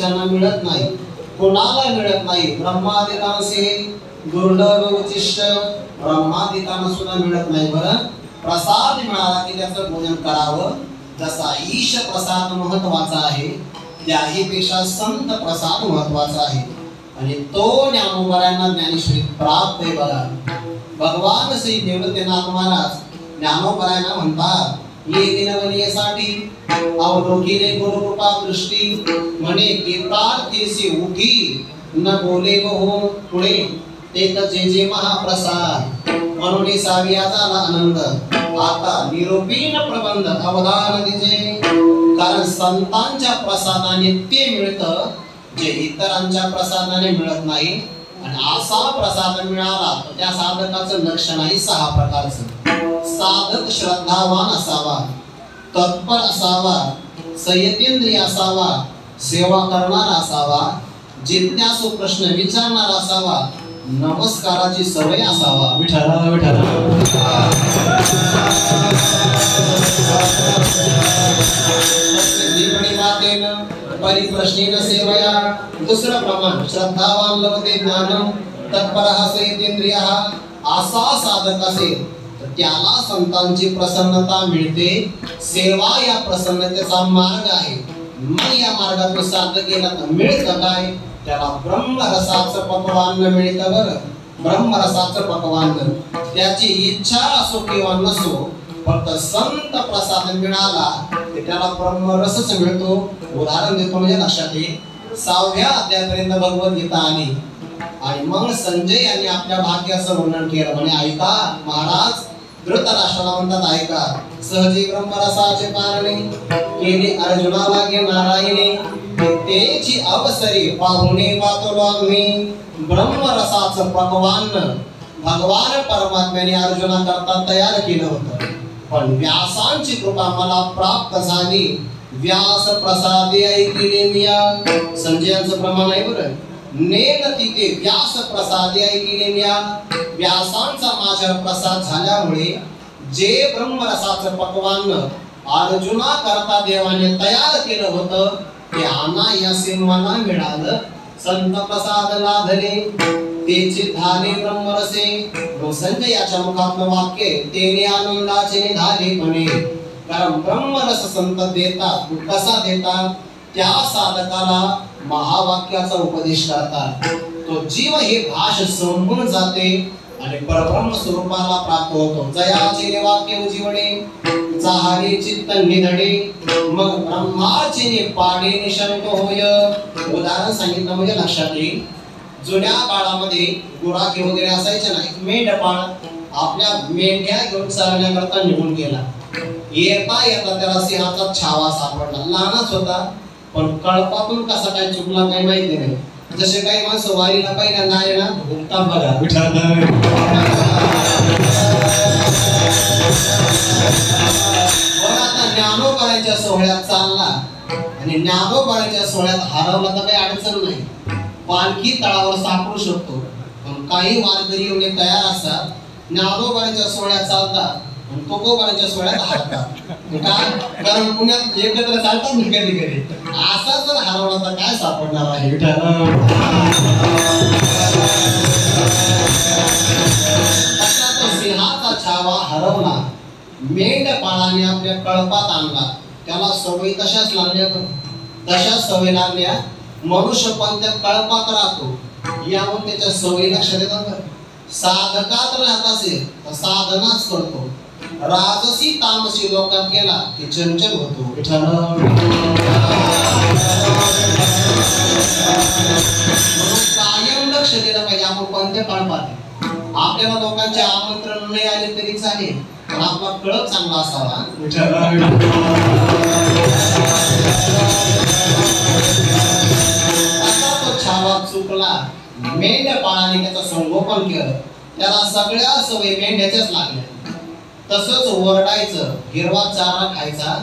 ज्यांना मिळत नाही, कोणाला मिळत नाही, ब्रह्मादिकांचे दुर्लभ उचिष्ट ब्रह्मादिकांना सुद्धा मिळत नाही। बरं, प्रसाद मिळाला की त्याचं भोजन करावं। जसा ईश प्रसाद महत्वाचा आहे, त्याही पेक्षा संत प्रसाद महत्वाचा आहे आणि तो ज्ञानोबरायांना ज्ञानेश्वरी प्राप्त आहे। बघा, भगवान श्री निवृत्तीनाथ महाराज ज्ञानोबरायांना म्हणतात, ये दिनवनीसाठी अवलोकिले गुरुकृपा दृष्टी, म्हणे कीर्तार्थीसी उठी न बोले हो पुढे, एक जे जे महाप्रसाद म्हणून सावियाचा आनंद। आता निरूपीन प्रबंध अवधान दिजे, कारण संतांच्या प्रसादाने ते मिळतं जे इतरांच्या प्रसादाने मिळत नाही। आणि असा प्रसाद मिळाला तर त्या साधकाचं लक्षण आहे 6 प्रकारचं। साधक श्रद्धावान असावा, तत्पर असावा, संयतेंद्रिय असावा, सेवा करणारा असावा, जिज्ञासू प्रश्न विचारणारा असावा, नमस्काराची सवय असावा। विठ्ठला विठ्ठला परिप्रश्नेन सेवया। दुसरं प्रमाण श्रद्धावान लभते ज्ञानम, तत्परः संयतेंद्रियः। असा साधक असेल तर त्याला संतांची प्रसन्नता मिळते। सेवा या प्रसन्नतेचा मार्ग आहे। मग या मार्गातून साधक गेला तर मिळतं काय? त्याला ब्रह्मरसाचं पक्वान्न मिळतं। बरं, ब्रह्मरसाचं पक्वान्न त्याची इच्छा असो किंवा नसो, फक्त संत प्रसाद मिळाला की त्याला ब्रह्मरसच मिळतो। उदाहरण देतो म्हणजे लक्षात येईल। 6व्या अध्यायापर्यंत भगवद्गीता आली आणि मग संजय यांनी आपल्या भाग्याचं वर्णन केलं। म्हणे ऐका महाराज, धृतराष्ट्राला म्हणतात ऐका, सहजी ब्रह्मरसाचे कारणे केले अर्जुनाला गे नारायणे, तेची अवसरी पाहुणे पातलो आम्ही। ब्रह्मरसाचं पक्वान्न भगवान परमात्म्याने अर्जुना करता तयार केलं होतं, पण व्यासांची कृपा मला प्राप्त झाली। व्यास प्रसादे ऐकिले मिया, संजयांचं प्रमाण आहे बरं, नेन तिथे व्यास प्रसादे ऐकिले मिया। व्यासांचा माझ्यावर प्रसाद झाल्यामुळे जे ब्रह्मरसाचं पक्वान्न अर्जुना करता देवाने तयार केलं होतं ते अनायासे मला मिळालं। संत प्रसाद लाधले तेचे धाले ब्रह्मरसे। संजयाच्या मुखातलं वाक्य तेने आनंदाचे निधाले म्हणे, कारण ब्रह्मरस संत देतात। कसा देतात? त्या साधकाला महावाक्याचा उपदेश करतात। तो जीव हे भाष संपून जाते आणि परब्रह्म स्वरूपाला प्राप्त होतो। जयाचे वाक्य उजीवणे, जाहले चित्त निधडे, मग ब्रह्माचे पाडे निशंक होय। उदाहरण सांगितलं म्हणजे लक्षात येईल। जुन्या काळामध्ये गुराखी वगैरे असायचे नाही, मेंढपाळ आपल्या मेंढ्या घेऊन चालण्याकरता निघून गेला। येता येता त्याला सिंहाचा छावा सापडला। लहानच होता, पण कळपातून कसा काय चुकला काही माहिती नाही। जसे काही माणसं वारीला पहिल्यांदा आहे ना, भुकता बघा आता ज्ञानोबरांच्या सोहळ्यात चालला आणि ज्ञानोबरांच्या सोहळ्यात हरवला तर काही अडचण नाही, पालखी तळावर सापडू शकतो। पण काही वारकरी एवढे तयार असतात, ज्ञानोबरांच्या सोहळ्यात चालतात आणि तुकोबरांच्या सोहळ्यात हरतात। का? कारण पुण्यात एकत्र चालतात ना कधी कधी। असा जर हरवला तर काय सापडणार आहे? सिंहाचा छावा हरवला, मेंढपाळाने आपल्या कळपात आणला, त्याला सवय तशाच लागल्या, तशाच सवय लागल्या। मनुष्य पण त्या कळपात राहतो, यावरून त्याच्या सवयी लक्षात येतात। साधकात राहत असेल तर साधनाच करतो, राजसी तामसी लोकात गेला की चंचल होतो। कायम लक्ष दिलं पाहिजे आपण कोणत्या कळपात। आपल्याला लोकांचे आमंत्रण नाही आले तरी चालेल, पण आपला कळप चांगला असावा। छावा चुकला, मेंढपाळाने त्याचं संगोपन केलं, त्याला सगळ्या सवयी मेंढ्याच्याच लागल्या। तसंच ओरडायचं, हिरवा चारा खायचा।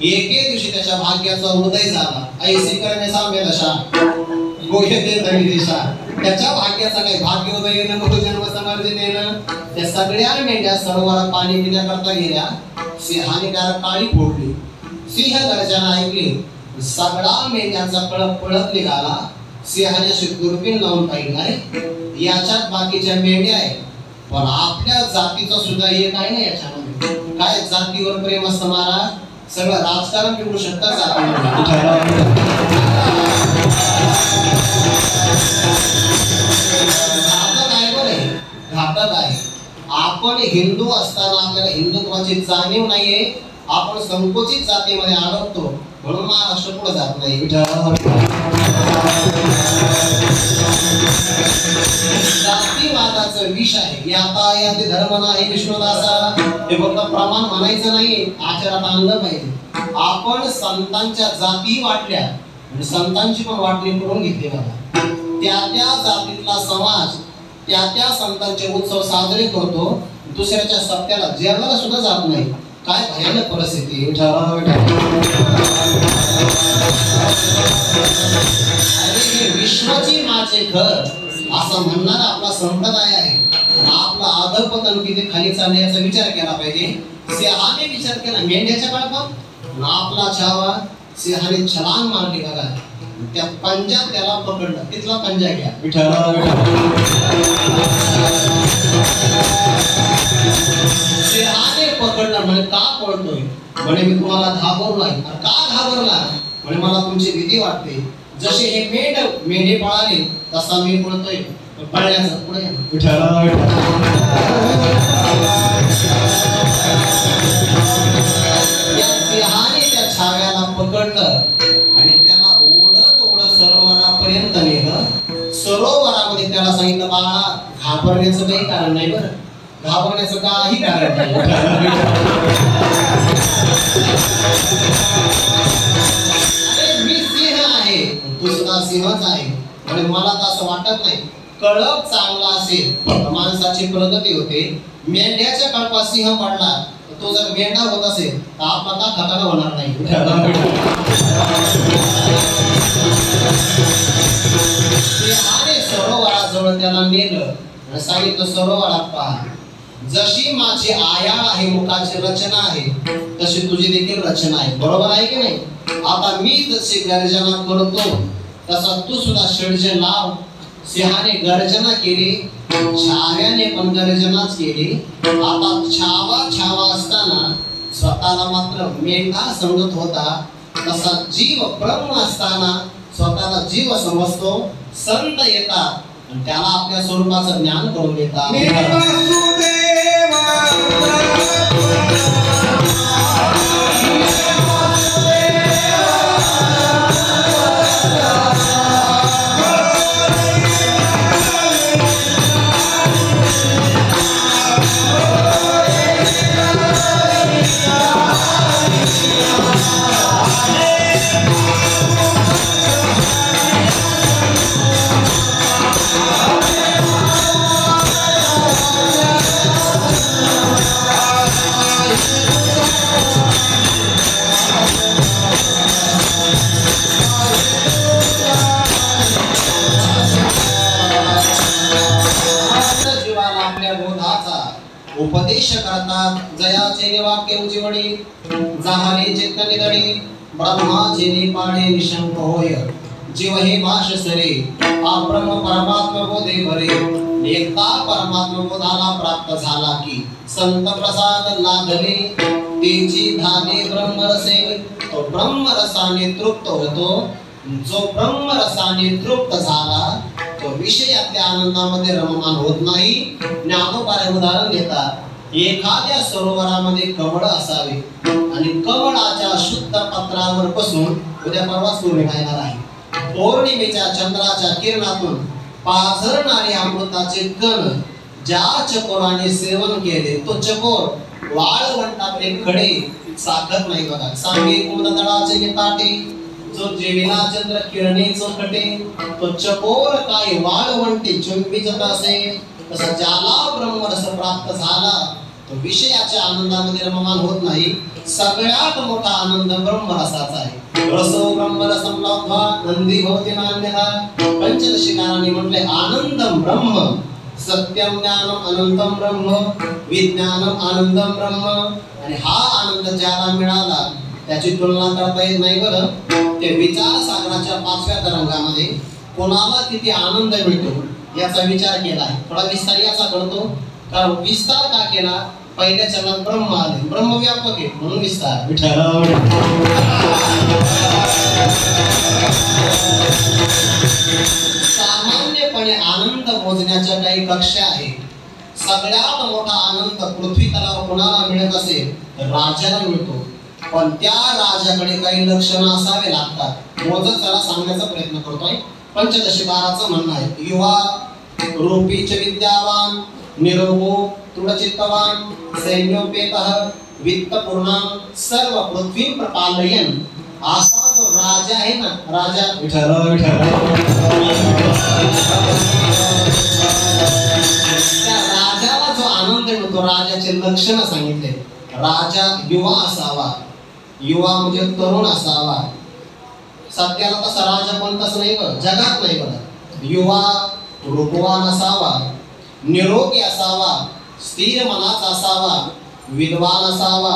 एके दिवशी त्याच्या भाग्याचा उदय झाला। ऐसी करणे साम्य दशा गोहे ते धनी दिशा। त्याच्या भाग्याचा काही भाग्य उदय येणं, मग जन्म समर्जित येणं। त्या सगळ्या मेंढ्या सरोवरात पाणी पिण्याकरता गेल्या। सिंहाने त्याला काळी फोडली। सिंह गर्जना ऐकली सगळा मेंढ्यांचा कळप पळत निघाला. सिंहाने अशी दुर्बीण लावून पाहिलं, अरे याच्यात बाकीच्या मेंढ्या आहेत, पण आपल्या जातीचं सुद्धा एक आहे ना याच्यामध्ये. काय जातीवर प्रेम असतं महाराज, सगळं राजकारण बिघडू शकतं जातीमध्ये. घातक आहे बरे, घातक आहे. आपण हिंदू असताना आपल्याला हिंदुत्वाची जाणीव नाहीये, आपण संकुचित जातीमध्ये आढळतो म्हणून महाराष्ट्र पुढे जात नाही. जातीवादाचं विष आहे. आता यात धर्म नाही विष्णुदासा, हे फक्त प्रमाण म्हणायचं नाही, आचरणात आणलं पाहिजे. आपण संतांच्या जाती वाटल्या आणि संतांची पण वाटणी करून घेतली बघा. त्या त्या जातीतला समाज त्या त्या संतांचे उत्सव साजरे करतो, दुसऱ्याच्या सत्याला जेवायला सुद्धा जात नाही. काय भयानक परिस्थिती. विश्वाची माझे घर असं म्हणणारा आपला संप्रदाय आहे. आपला आदरपतन किती खाली चालले याचा विचार केला पाहिजे. सिंहाने विचार केला मेंढ्याच्या काळात, आपला छावा सिंहाने छलांग मारली बघा. त्या पंजाब त्याला पकडलं, तिथला पंजा घ्या. सिंहाने पकडलं म्हणे का पळतोय, म्हणे मी तुम्हाला घाबरलोय. का घाबरला, म्हणे मला तुमची भीती वाटते. जसे हे मेंढे पळाले तसा मी पळतोय. पळण्याचं पुढे सिंहाने त्या छाव्याला पकडलं आणि त्याला ओढत ओढत सरोवरापर्यंत नेलं. सरोवरामध्ये त्याला सांगितलं बाळा घाबरण्याचं काही कारण नाही, बरं घाबरण्याचं काही कारण नाही. अरे मी सिंह आहे, तू सुद्धा सिंहच आहे, आणि मला तर असं वाटत नाही. कळप चांगला असेल तर माणसाची प्रगती होते. मेंढ्याच्या कळपात सिंह पडला, तो जर मेंढा होत असेल तर आपला का खताना होणार नाही. सिंहाने सरोवराजवळ त्याला नेलं आणि सांगितलं सरोवरात पहा, जशी माझी आयाळ आहे, मुखाची रचना आहे, तशी तुझी देखील रचना आहे. बरोबर आहे की नाही. आता मी जशी गर्जना करतो तसा तू सुद्धा षड्ज लाव. सिंहाने गर्जना केली, छाव्याने पण गर्जनाच केली. आता छावा छावा असताना स्वतःला मात्र मेंढा समजत होता, तसा जीव ब्रह्म असताना स्वतःला जीव समजतो. संत येतात आणि त्याला आपल्या स्वरूपाचं ज्ञान करून देतात. उपदेश करतात जयाचे वाक्य उजिवडी, जाहले चेतन निधडी, ब्रह्माचे निपाणे निशंक होय. जीव हे भाष सरे, ब्रह्म परमात्मा बोधे भरे. एकता परमात्मा बोधाला प्राप्त झाला की संत प्रसाद लाभले. तेची धाने ब्रह्मरसे, तो ब्रह्मरसाने तृप्त होतो. जो ब्रह्मरसाने तृप्त झाला तो विषयातल्या आनंदामध्ये रममान होत नाही. ज्ञानोबाने उदाहरण देतात, एखाद्या सरोवरामध्ये कमळ असावे आणि कमळाच्या शुद्ध पत्रावर बसून, उद्या परवाच पौर्णिमा येणार आहे, पौर्णिमेच्या चंद्राच्या किरणातून पाझरणारे अमृताचे कण ज्या चकोराने सेवन केले, तो चकोर वाळवंटातले खडे साखत नाही बघा. सांगे कुंदळाचे ताटे, जो जेविला चंद्र किरणे चोखटे, तो चकोर काय वाळवंटी चुंबित असे. तसा ज्याला ब्रह्मरस प्राप्त झाला तो विषयाच्या आनंदामध्ये रममान होत नाही. सगळ्यात मोठा आनंद ब्रह्मरसाचा आहे. रसो ब्रह्मरसम लब्ध्वा नंदी भवति नान्यथा. पंचदशिकारांनी म्हटले आनंदम ब्रह्म, सत्यम ज्ञानम अनंतम ब्रह्म, विज्ञानम आनंदम ब्रह्म. आणि हा आनंद ज्याला मिळाला त्याची तुलना करता येत नाही बरं. ते विचार सागराच्या 5व्या तरंगामध्ये कोणाला किती आनंद मिळतो याचा विचार केला आहे. थोडा विस्तार याचा करतो, कारण विस्तार का केला? पहिल्या चरणात ब्रह्म आले, ब्रह्म व्यापक आहे म्हणून विस्तार. विठ्ठल सामान्यपणे आनंद मोजण्याच्या काही कक्षा आहेत. सगळ्यात मोठा आनंद पृथ्वी तलावर कोणाला मिळत असेल तर राजाला मिळतो. पण त्या राजाकडे काही लक्षणं असावे लागतात. मोजत त्याला सांगण्याचा प्रयत्न करतोय. पंचदशीकाराचं म्हणणं आहे, युवा रूपीच विद्यावान, निरोगो दृढचित्तवान, सैन्योपेतः वित्तपूर्णां, सर्व पृथ्वी प्रपालयन. असा जो राजा आहे ना, राजा विठ्ठल विठ्ठल, त्या राजाला जो आनंद मिळतो, राजाचे लक्षण सांगितले. राजा युवा असावा, युवा म्हणजे तरुण असावा. सध्याला तसा राजा कोणताच नाही बरं, जगात नाही बरं. युवा रूपवान असावा, निरोगी असावा, स्थिर मनाचा असावा, विद्वान असावा,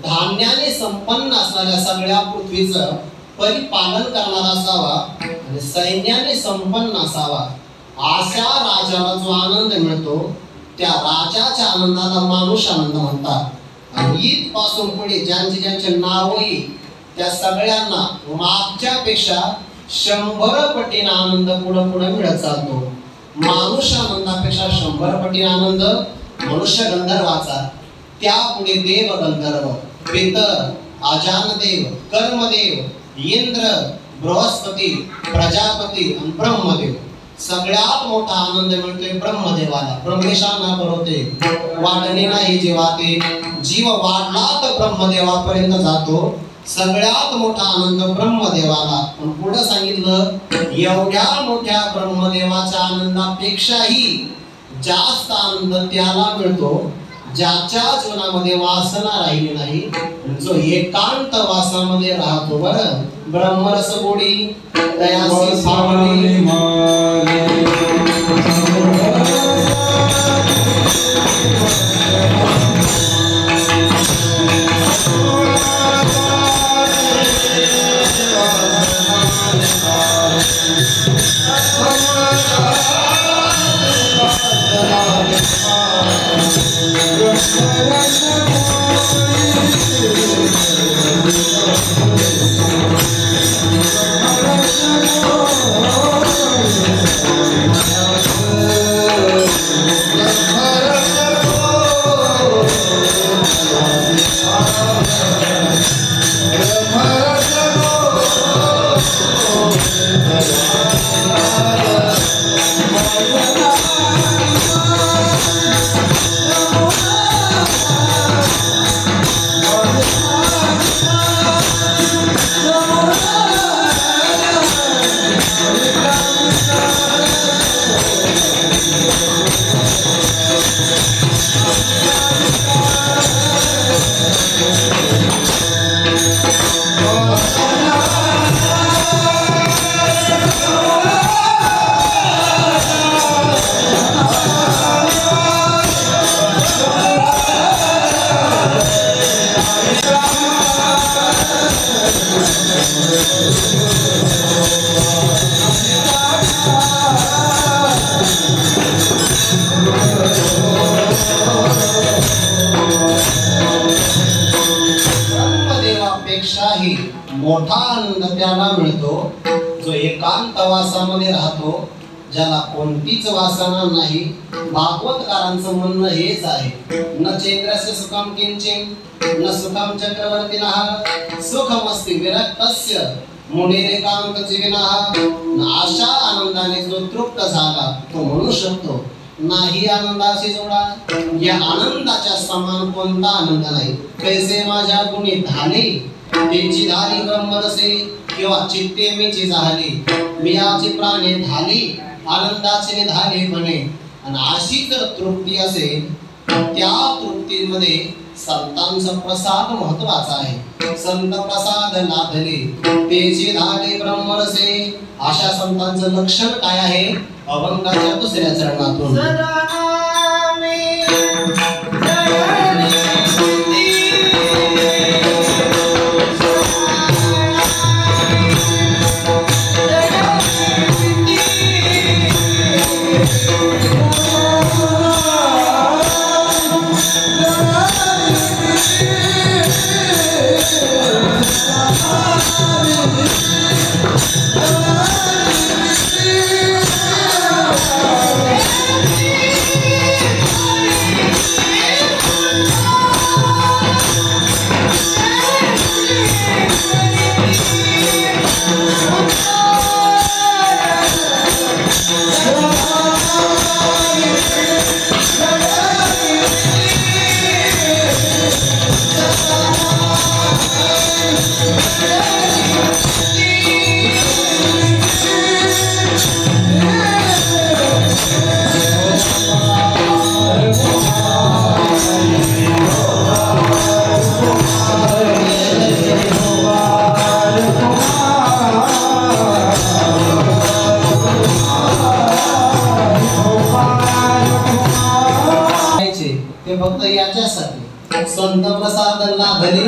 धान्याने संपन्न असणाऱ्या सगळ्या पृथ्वीचं परिपालन करणारा असावा आणि सैन्याने संपन्न असावा. अशा राजाला जो आनंद मिळतो त्या राजाच्या आनंदाला मानुष आनंद म्हणतात. आणि इथपासून पुढे ज्यांचे ज्यांचे नाव येईल त्या सगळ्यांना मागच्या पेक्षा 100 पटीने आनंद पुढे पुढे मिळत चालतो. मानुष आनंदापेक्षा 100 पटीने आनंद मनुष्य गंधर्वाचा, त्यापुढे देव गंधर्व, पितर, अजानदेव, कर्मदेव, इंद्र, बृहस्पती, प्रजापती आणि ब्रह्मदेव. सगळ्यात मोठा आनंद मिळतोय ब्रह्मदेवाला. ब्रह्मेशांना करवते वाढणे नाही जीवाते, जीव वाढला तर ब्रह्मदेवापर्यंत जातो. सगळ्यात मोठा आनंद ब्रह्मदेवाला. पण पुढे सांगितलं, एवढ्या मोठ्या ब्रह्मदेवाच्या आनंदापेक्षाही जास्त आनंद त्याला मिळतो ज्याच्या जीवनामध्ये वासना राहिली नाही, जो एकांत वासामध्ये राहतो. बरं, ब्रह्मरस गोडी दयासी सावली ब्रह्मदेवापेक्षाही मोठा आनंद त्याला मिळतो जो एकांतवासामध्ये राहतो, ज्याला कोणतीच वासना नाही. भागवतकारांचं म्हणणं हेच आहे, न चेंद्रस्य सुखम किंचिन न सुखम चक्रवर्तिनः सुखमस्ति विरक्तस्य मुनिरेकांत जीविनः. अशा आनंदाने जो तृप्त झाला तो म्हणू शकतो, नाही आनंदाशी जोडा. या आनंदाच्या समान कोणता आनंद नाही. कैसे माझ्या गुणी धाले त्यांची धारी ब्रह्मरसे, किंवा चित्ते मीची झाली मी याची प्राणे धाली आनंदाचे धाले म्हणे. आणि अशी जर तृप्ती असेल त्या तृप्तीमध्ये संतांचा प्रसाद महत्वाचा आहे. संत प्रसाद लाभले तेची धाले ब्रह्मरसे. अशा संतांचं लक्षण काय आहे? अभंगाच्या 2ऱ्या चरणातून ते फक्त याच्यासाठी संत प्रसाद लाभले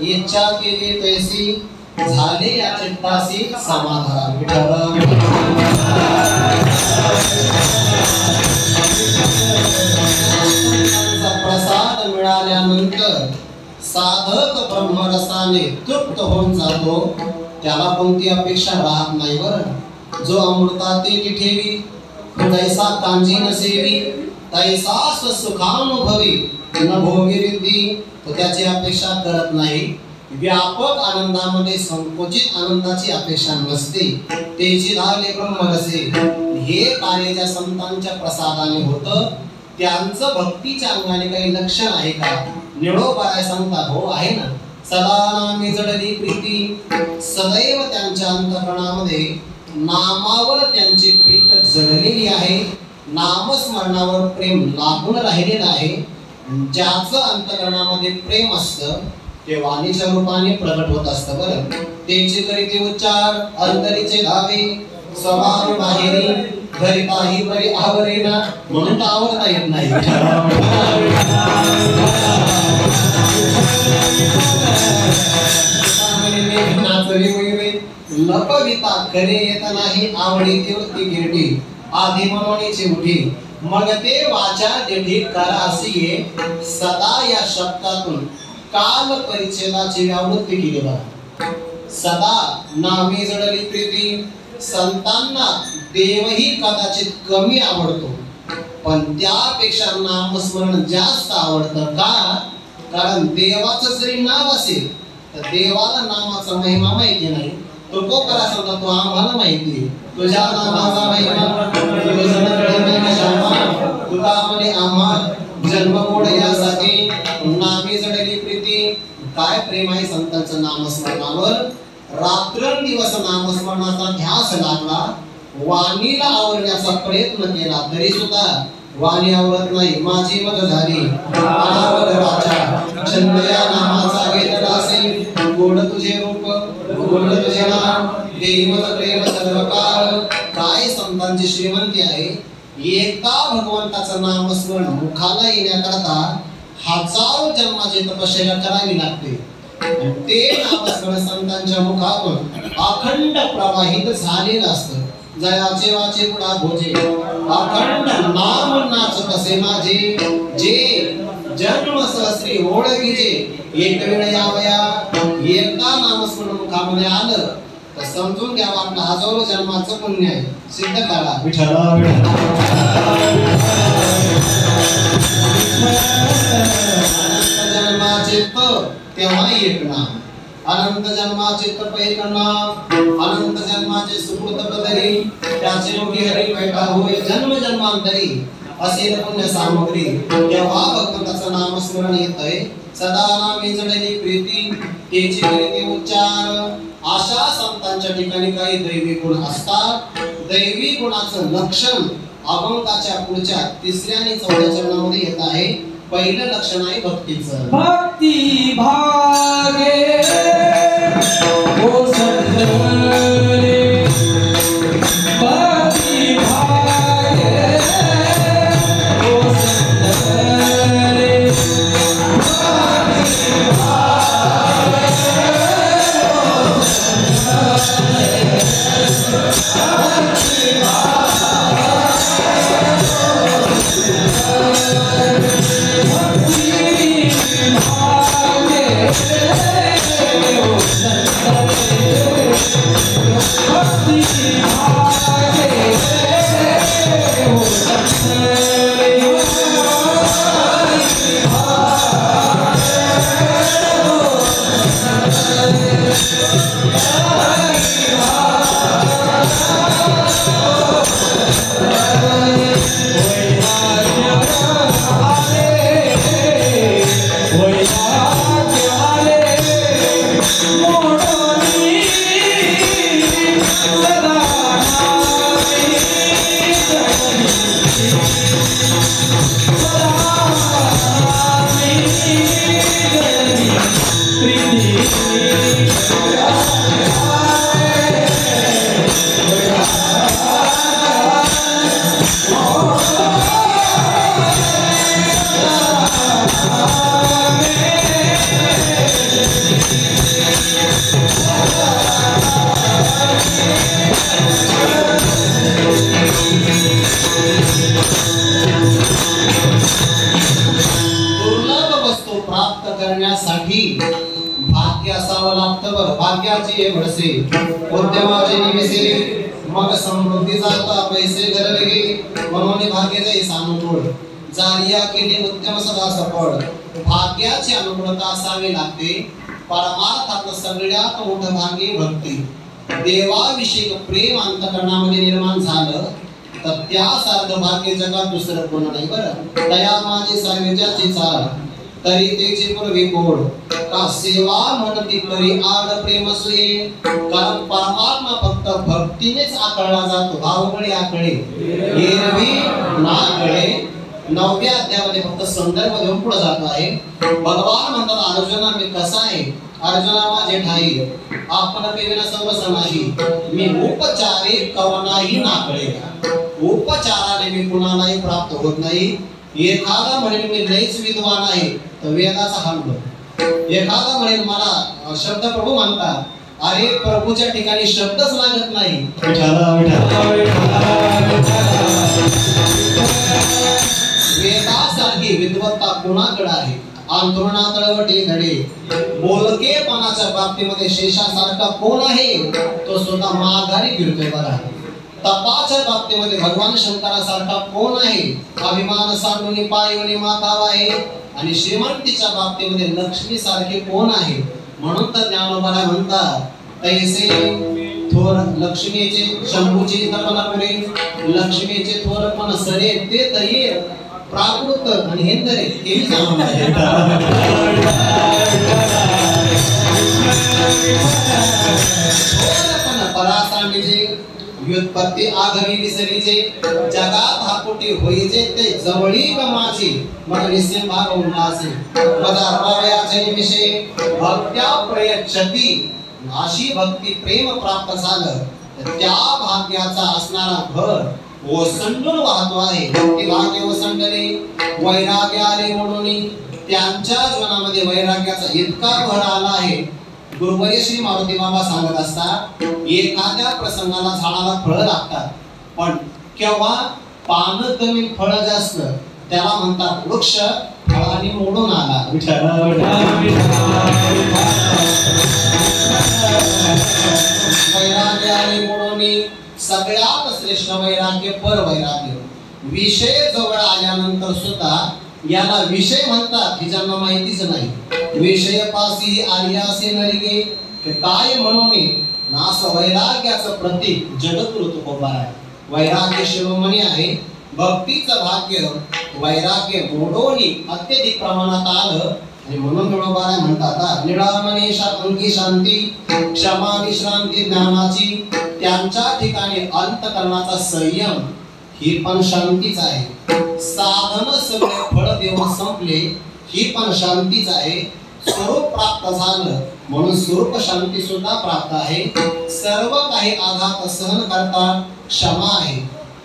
इच्छा केली तैसी झाले या चित्तासी समाधान प्रसाद मिळाल्यानंतर साधक ब्रह्मरसाने तृप्त होऊन जातो, त्याला कोणती अपेक्षा राहत नाही बरं। जो अमृताते ठेवी तैसा कांजी नसेवी तैसा सुखानुभवी न भोगी रिद्धी, तो त्याची अपेक्षा करत नाही। व्यापक आनंदामध्ये संकोचित आनंदाची अपेक्षा नसते, तेची धावले ब्रह्मरसे। हे कार्य ज्या संतांच्या प्रसादाने होतं त्यांचं भक्तीच्या अंगाने काही लक्षण आहे का? निळोबाराय सांगतात हो आहे ना, सदा नामी जडली प्रीती, सदैव त्यांच्या अंतःकरणामध्ये नामावर त्यांची प्रीत जडलेली आहे, नामस्मरणावर प्रेम लागून राहिलेलं आहे। ज्याचं अंतःकरणामध्ये प्रेम असतं ते वाणीच्या रूपाने प्रगट होत असतं बरं। त्याचे करीते उच्चार अंतरीचे धावे स्वभाव बाहेरी घरिताही बरी आवरेना, म्हणून आवडता येत नाही। लपविता खरे येत नाही आवडी तीव्रती गिरटी, आधी मनोनीची उठी मग ते वाचा देठी करासिये, सदा या शब्दातून काल परिच्छेदाची व्यावृत्ती केली बघा। सदा नामी जडली प्रीती, संतांना देवही कदाचित कमी आवडतो पण त्यापेक्षा नामस्मरण जास्त आवडतं का? कारण देवाचं जरी नाव असेल तर देवाला नामाचा महिमा माहिती नाही, तो कोकरा सांगता तो आम्हाला माहिती, तुझ्या नामाचा महिमा तुका म्हणे आम्हा जन्मकोड यासाठी नामी जडली प्रीती। काय प्रेम आहे संतांचं नामस्मरणावर, रात्रंदिवस नामस्मरणाचा ध्यास लागला, वाणीला आवरण्याचा प्रयत्न केला तरी सुद्धा वाणी आवरत नाही। माझी मग झाली छंदया नामाचा वेदनासे, गोड तुझे रूप गोड तुझे नाम देई मज प्रेम सर्वकाळ। काय संतांची श्रीमंती आहे, एका भगवंताचं नामस्मरण मुखाला येण्याकरता हजारो जन्माची तपश्चर्या करावी लागते। ते नामस्मरण संतांच्या मुखातून अखंड प्रवाहित झालेलं असतं। जयाचे वाचे पुढा भोजे अखंड नाम नाचत असे माझे जे जन्म सहस्री ओळखीचे एक वेळ यावया एकदा नामस्मरण कामने आलं तर समजून घ्यावा आपला हजारो जन्माचं पुण्य आहे सिद्ध करा विठ्ठला जन्माचे तेव्हा एक नाम अनंत जन्माचे तप एक नाम अनंत जन्माचे सुकृत बदली त्याचे योगी हरी बैठा होय जन्म जन्मांतरी असेल पुण्य सामग्री तेव्हा भगवंताचं नामस्मरण येतंय सदा नामे जडली प्रीती तेची करीते उच्चार अशा संतांच्या ठिकाणी काही दैवी गुण असतात दैवी गुणाचं लक्षण अभंगाच्या पुढच्या तिसऱ्या आणि चौथ्या चरणामध्ये येत आहे पहिलं लक्षण आहे भक्तीचं भक्ती भागे ओ संतरे भक्ती भागे ओ संतरे भक्ती भागे ओ संतरे भक्ती भाग्य असावं लागतं बरं भाग्याचे भडसे उद्यमाचे निवेसे मग समृद्धी जाता पैसे घरवे म्हणून भाग्य जाई सानुकूळ जालिया केले उद्यम सदा सफळ भाग्याची अनुकूलता असावी लागते परमार्थात सगळ्यात मोठं भाग्य भक्ती देवाविषयी प्रेम अंतकरणामध्ये निर्माण झालं तर त्यासारखं भाग्य जगात दुसरं कोण नाही बरं दया माझी सार्वजाची चाल तरी तेची पूर्वी गोड का सेवा म्हणती करी आड प्रेम सुये कारण परमात्मा फक्त भक्तीनेच आकळला जातो भावगळे आकळे एरवी ना कळे 9व्या अध्यायामध्ये फक्त संदर्भ देऊन पुढे जात आहे भगवान म्हणतात अर्जुना मी कसा आहे अर्जुना माझे ठाई आपण पेविना सर्व समाही मी उपचारे कवनाही ना कळे उपचाराने मी कुणालाही प्राप्त होत नाही एखादा म्हणेल मी लयच विद्वान आहे तर वेदाचा हल्ल एखादा म्हणेल मला शब्द प्रभू म्हणतात अरे प्रभूच्या ठिकाणी शब्दच लागत नाही वेदासारखी विद्वत्ता कुणाकडे आहे अंतरुणातळवटे धडे बोलकेपणाच्या बाबतीमध्ये शेषासारखा कोण आहे तो स्वतः माघारी फिरतोय बरा तपाच्या बाबतीमध्ये भगवान शंकरासारखा कोण आहे अभिमान साडून पायवणी मातावा आहे आणि श्रीमंतीच्या बाबतीमध्ये लक्ष्मी सारखे कोण आहे म्हणून तर ज्ञानोबाला म्हणतात तैसे थोर लक्ष्मीचे शंभूची कल्पना पुरे लक्ष्मीचे थोरपण सरे ते तरी प्राकृत आणि हेंदरे केली जाणून परासांडीचे व्युत्पत्ती आगमी विसरीचे जगात हाकोटी होईचे ते जवळी माझी मन विसरे भाग उन्हासे पदार्थावयाचे निमिषे भक्त्या प्रयच्छती अशी भक्ती प्रेम प्राप्त झालं त्या भाग्याचा असणारा भर ओसंडून वाहतो आहे ते भाग्य ओसंडले वैराग्य आले म्हणून त्यांच्या जीवनामध्ये वैराग्याचा इतका भर आला आहे गुरुवर्य श्री मारुती बाबा सांगत असतात, एखाद्या प्रसंगाला झाडाला फळं लागतात, पण केव्हा पानं कमी फळं जास्त त्याला म्हणतात वृक्ष फळाने मोडून आला. वैराग्याने मोडून सगळ्यात श्रेष्ठ वैराग्य पर वैराग्य. विषय जवळ आल्यानंतर सुद्धा याला विषय म्हणतात ही ज्यांना माहितीच नाही. विषय पासी आर्या असे नरिगे काय म्हणून नास वैराग्याचं प्रतीक जगद्गुरु तुकोबा आहे. वैराग्य शिरोमणी आहे. भक्तीचं भाग्य वैराग्य मोडोनी अत्यधिक प्रमाणात आलं आणि म्हणून मिळवणारे म्हणतात निळामणी अंगी शांती क्षमा विश्रांती ज्ञानाची. त्यांच्या ठिकाणी अंतकरणाचा संयम ही पण शांतीच आहे. साधन सगळे फळ देऊन संपले ही पण शांतीच आहे. स्वरूप प्राप्त झालं म्हणून स्वरूप शांती सुद्धा प्राप्त आहे. सर्व काही आघात सहन करता क्षमा आहे.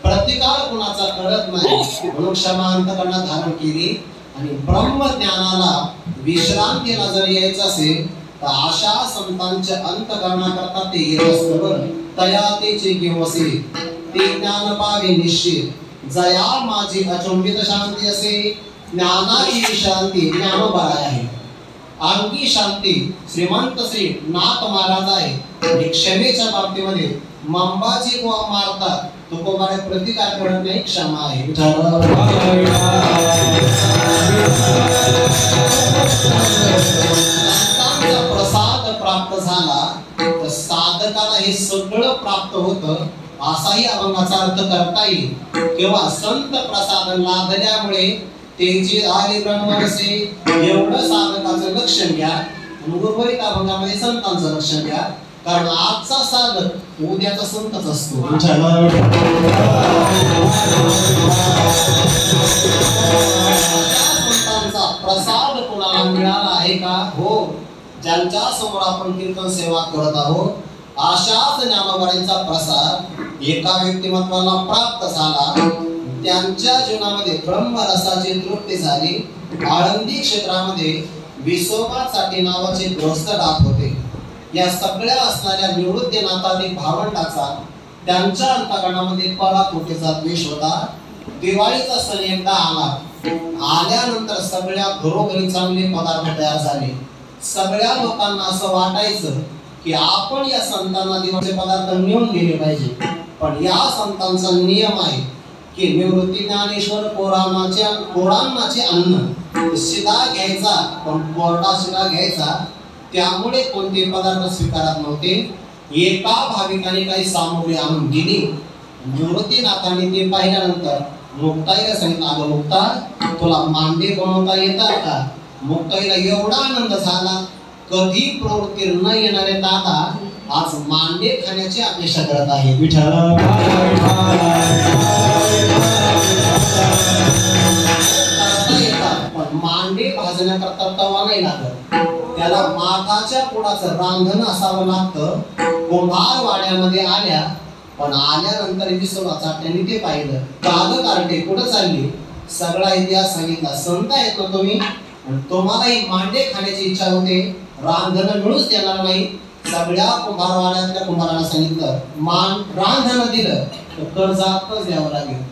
प्रतिकार कुणाचा करत नाही म्हणून क्षमा अंतकरणात धारण केली. आणि ब्रह्मज्ञानाला विश्रांतीला जर यायचं असेल तर अशा संतांच्या अंतकरणाकरता ते येत असतं. तया तेचे घेवसे ते ज्ञान पावे निश्चित. जया माझी अचंबित शांती असे. ज्ञानाची विश्रांती ज्ञानोबा आहे. अंगी शांती श्रीमंत श्री नाथ महाराज आहे. आणि क्षमेच्या बाबतीमध्ये मंबाची गोवा मारतात तुकोबाने प्रतिकार करत नाही, क्षमा आहे. प्रसाद प्राप्त झाला तर साधकाला हे सगळं प्राप्त होतं असाही अभंगाचा अर्थ करता येईल. किंवा संत प्रसाद लाभल्यामुळे तेची आले ब्रह्मरसे एवढं साधकाचं लक्षण घ्या. उर्वरित अभंगामध्ये संतांचं लक्षण घ्या, कारण आजचा साधक उद्याचा संतच असतो. संतांचा प्रसाद कोणाला मिळाला आहे का? हो, ज्यांच्या समोर आपण कीर्तन सेवा करत आहोत अशाच ज्ञानोबांचा प्रसाद एका व्यक्तिमत्वाला प्राप्त झाला. त्यांच्या जीवनामध्ये ब्रह्मरसाची तृप्ती झाली. आळंदी क्षेत्रामध्ये विसोबासाठी नावाचे गृहस्थ डाक होते. या सगळ्या असणाऱ्या निवृत्तीनाथाधिक भावंडाचा त्यांच्या अंतकरणामध्ये पराकोटीचा द्वेष होता. दिवाळीचा सण एकदा आला. आल्यानंतर सगळ्या घरोघरी चांगले पदार्थ तयार झाले. सगळ्या लोकांना असं वाटायचं की आपण या संतांना दिवाळीचे पदार्थ नेऊन गेले पाहिजे. पण या संतांचा नियम आहे की निवृत्ती ज्ञानेश्वर कोरांनाचे अन्न शिदा घ्यायचा, पण कोरडा शिदा घ्यायचा. त्यामुळे कोणते पदार्थ स्वीकारत नव्हते. एका भाविकाने काही सामग्री आणून दिली. निवृत्तीनाथाने ते पाहिल्यानंतर मुक्ताईला सांगितलं, अगं मुक्ता, तुला मांडे बनवता येतात का? मुक्ताईला एवढा आनंद झाला. कधी प्रवृत्ती न येणारे दादा आज मांडे खाण्याची अपेक्षा करत आहे. पण मांडे भाजण्याकरता तवा नाही लागत. त्याला माठाच्या पुडाचं रांधण असावं लागतं. कुंभार वाड्यामध्ये आल्या, पण आल्यानंतर विसोबाचा त्यांनी ते पाहिलं. काग कार्टे कुठं चालली? सगळा इतिहास सांगितला. संत आहेत ना तुम्ही, तुम्हालाही मांडे खाण्याची इच्छा होते, रांधण मिळूच देणार नाही. सगळ्या कुंभारवाड्यातल्या कुंभारांना सांगितलं रांधण दिलं तर कर्जातच द्यावं लागेल.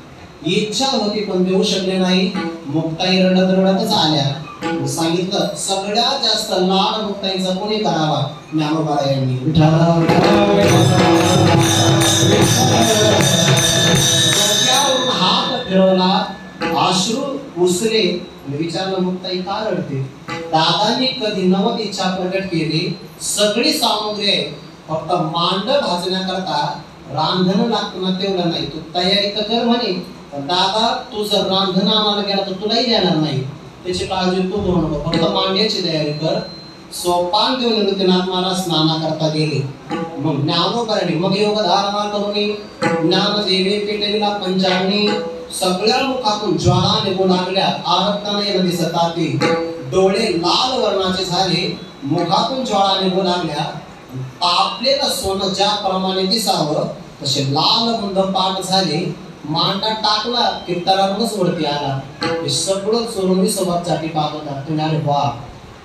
इच्छा होती पण देऊ शकले नाही. मुक्ताई रडत रडतच आल्या. सांगितलं सगळ्यात जास्त लाड मुक्ताईचा कोणी करावा? ज्ञानोबा यांनी. हात फिरवला, अश्रू पुसले, विचारलं मुक्ताई का रडते? दादांनी कधी नवत इच्छा प्रकट केली. सगळी सामग्री आहे, फक्त मांड भाजण्याकरता रांधण लागतं तेवढं नाही. तू तयारी तर कर म्हणे. दादा तू जर रांधण आणायला गेला तर तुलाही देणार नाही. त्याची काळजी तू करू नको, फक्त मांड्याची तयारी कर. सोपान देऊन निवृत्तीनाथ महाराज स्नानाकरता गेले. मग ज्ञानोबांनी मग योग धारणा करून ज्ञान देवे पेटविला पंचाग्नी. सगळ्या मुखातून ज्वाळा निघू लागल्या. आरक्ताने दिसत होती. डोळे लाल वर्णाचे झाले. मुखातून ज्वाळा निघू लागल्या. तापलेलं सोनं ज्याप्रमाणे दिसावं तसे लाल बुंद पाठ झाले. मांडा टाकला की तरारूनच वरती आला. हे सगळं चोरून सोबत साठी पाहत होता. तुम्ही अरे वा,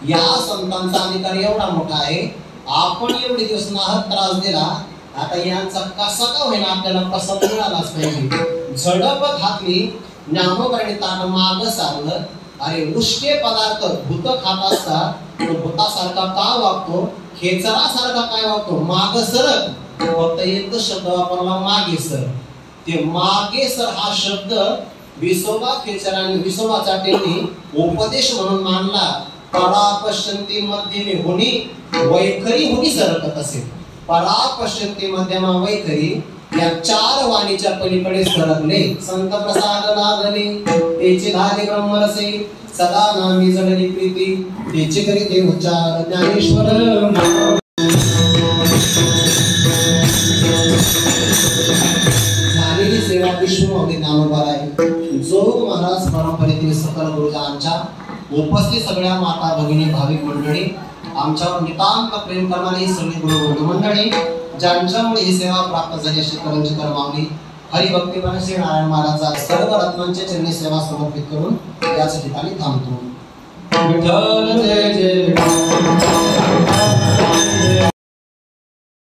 या संतांचा अधिकार एवढा मोठा आहे. आपण एवढे दिवस नाहक त्रास दिला, आता यांचा कसा का होईना आपल्याला कसा मिळालाच पाहिजे. झडप घातली ज्ञानोबराने ताट माग सारलं. अरे उष्टे पदार्थ भूत खात असता तो भूतासारखा का वागतो, खेचरासारखा काय वागतो, माग सरक. फक्त एकच शब्द वापरला, मागे सर. ते मागे सर हा शब्द विसोबा खेचराने विसोबाचा त्यांनी उपदेश म्हणून मानला. परा पश्यंती मध्यमे होणी वैखरी होणी सरकत असेल. परा पश्यंती मध्यमा वैखरी या चार वाणीच्या पलीकडे सरकले. संत प्रसाद लागले तेचे धाले ब्रह्मरसे, सदा नामी जडली प्रीती तेचे करीते उच्चार ज्ञानेश्वर. झालेली सेवा विष्णुमौली ज्ञानोबाराय जोग महाराज परंपरेतील सकल गुरुजांच्या उपस्थित सगळ्या माता भगिनी भाविक मंडळी, आमच्यावर नितांत प्रेम करणारी सगळी गुरुवृंद मंडळी, ज्यांच्यामुळे ही सेवा प्राप्त झाली अशी करंजी करमावली. हरिभक्तीपणे श्री नारायण महाराजांचा सर्व रत्नांचे चरणी सेवा समर्पित करून याच ठिकाणी थांबतो. विठ्ठल जय जय विठ्ठल.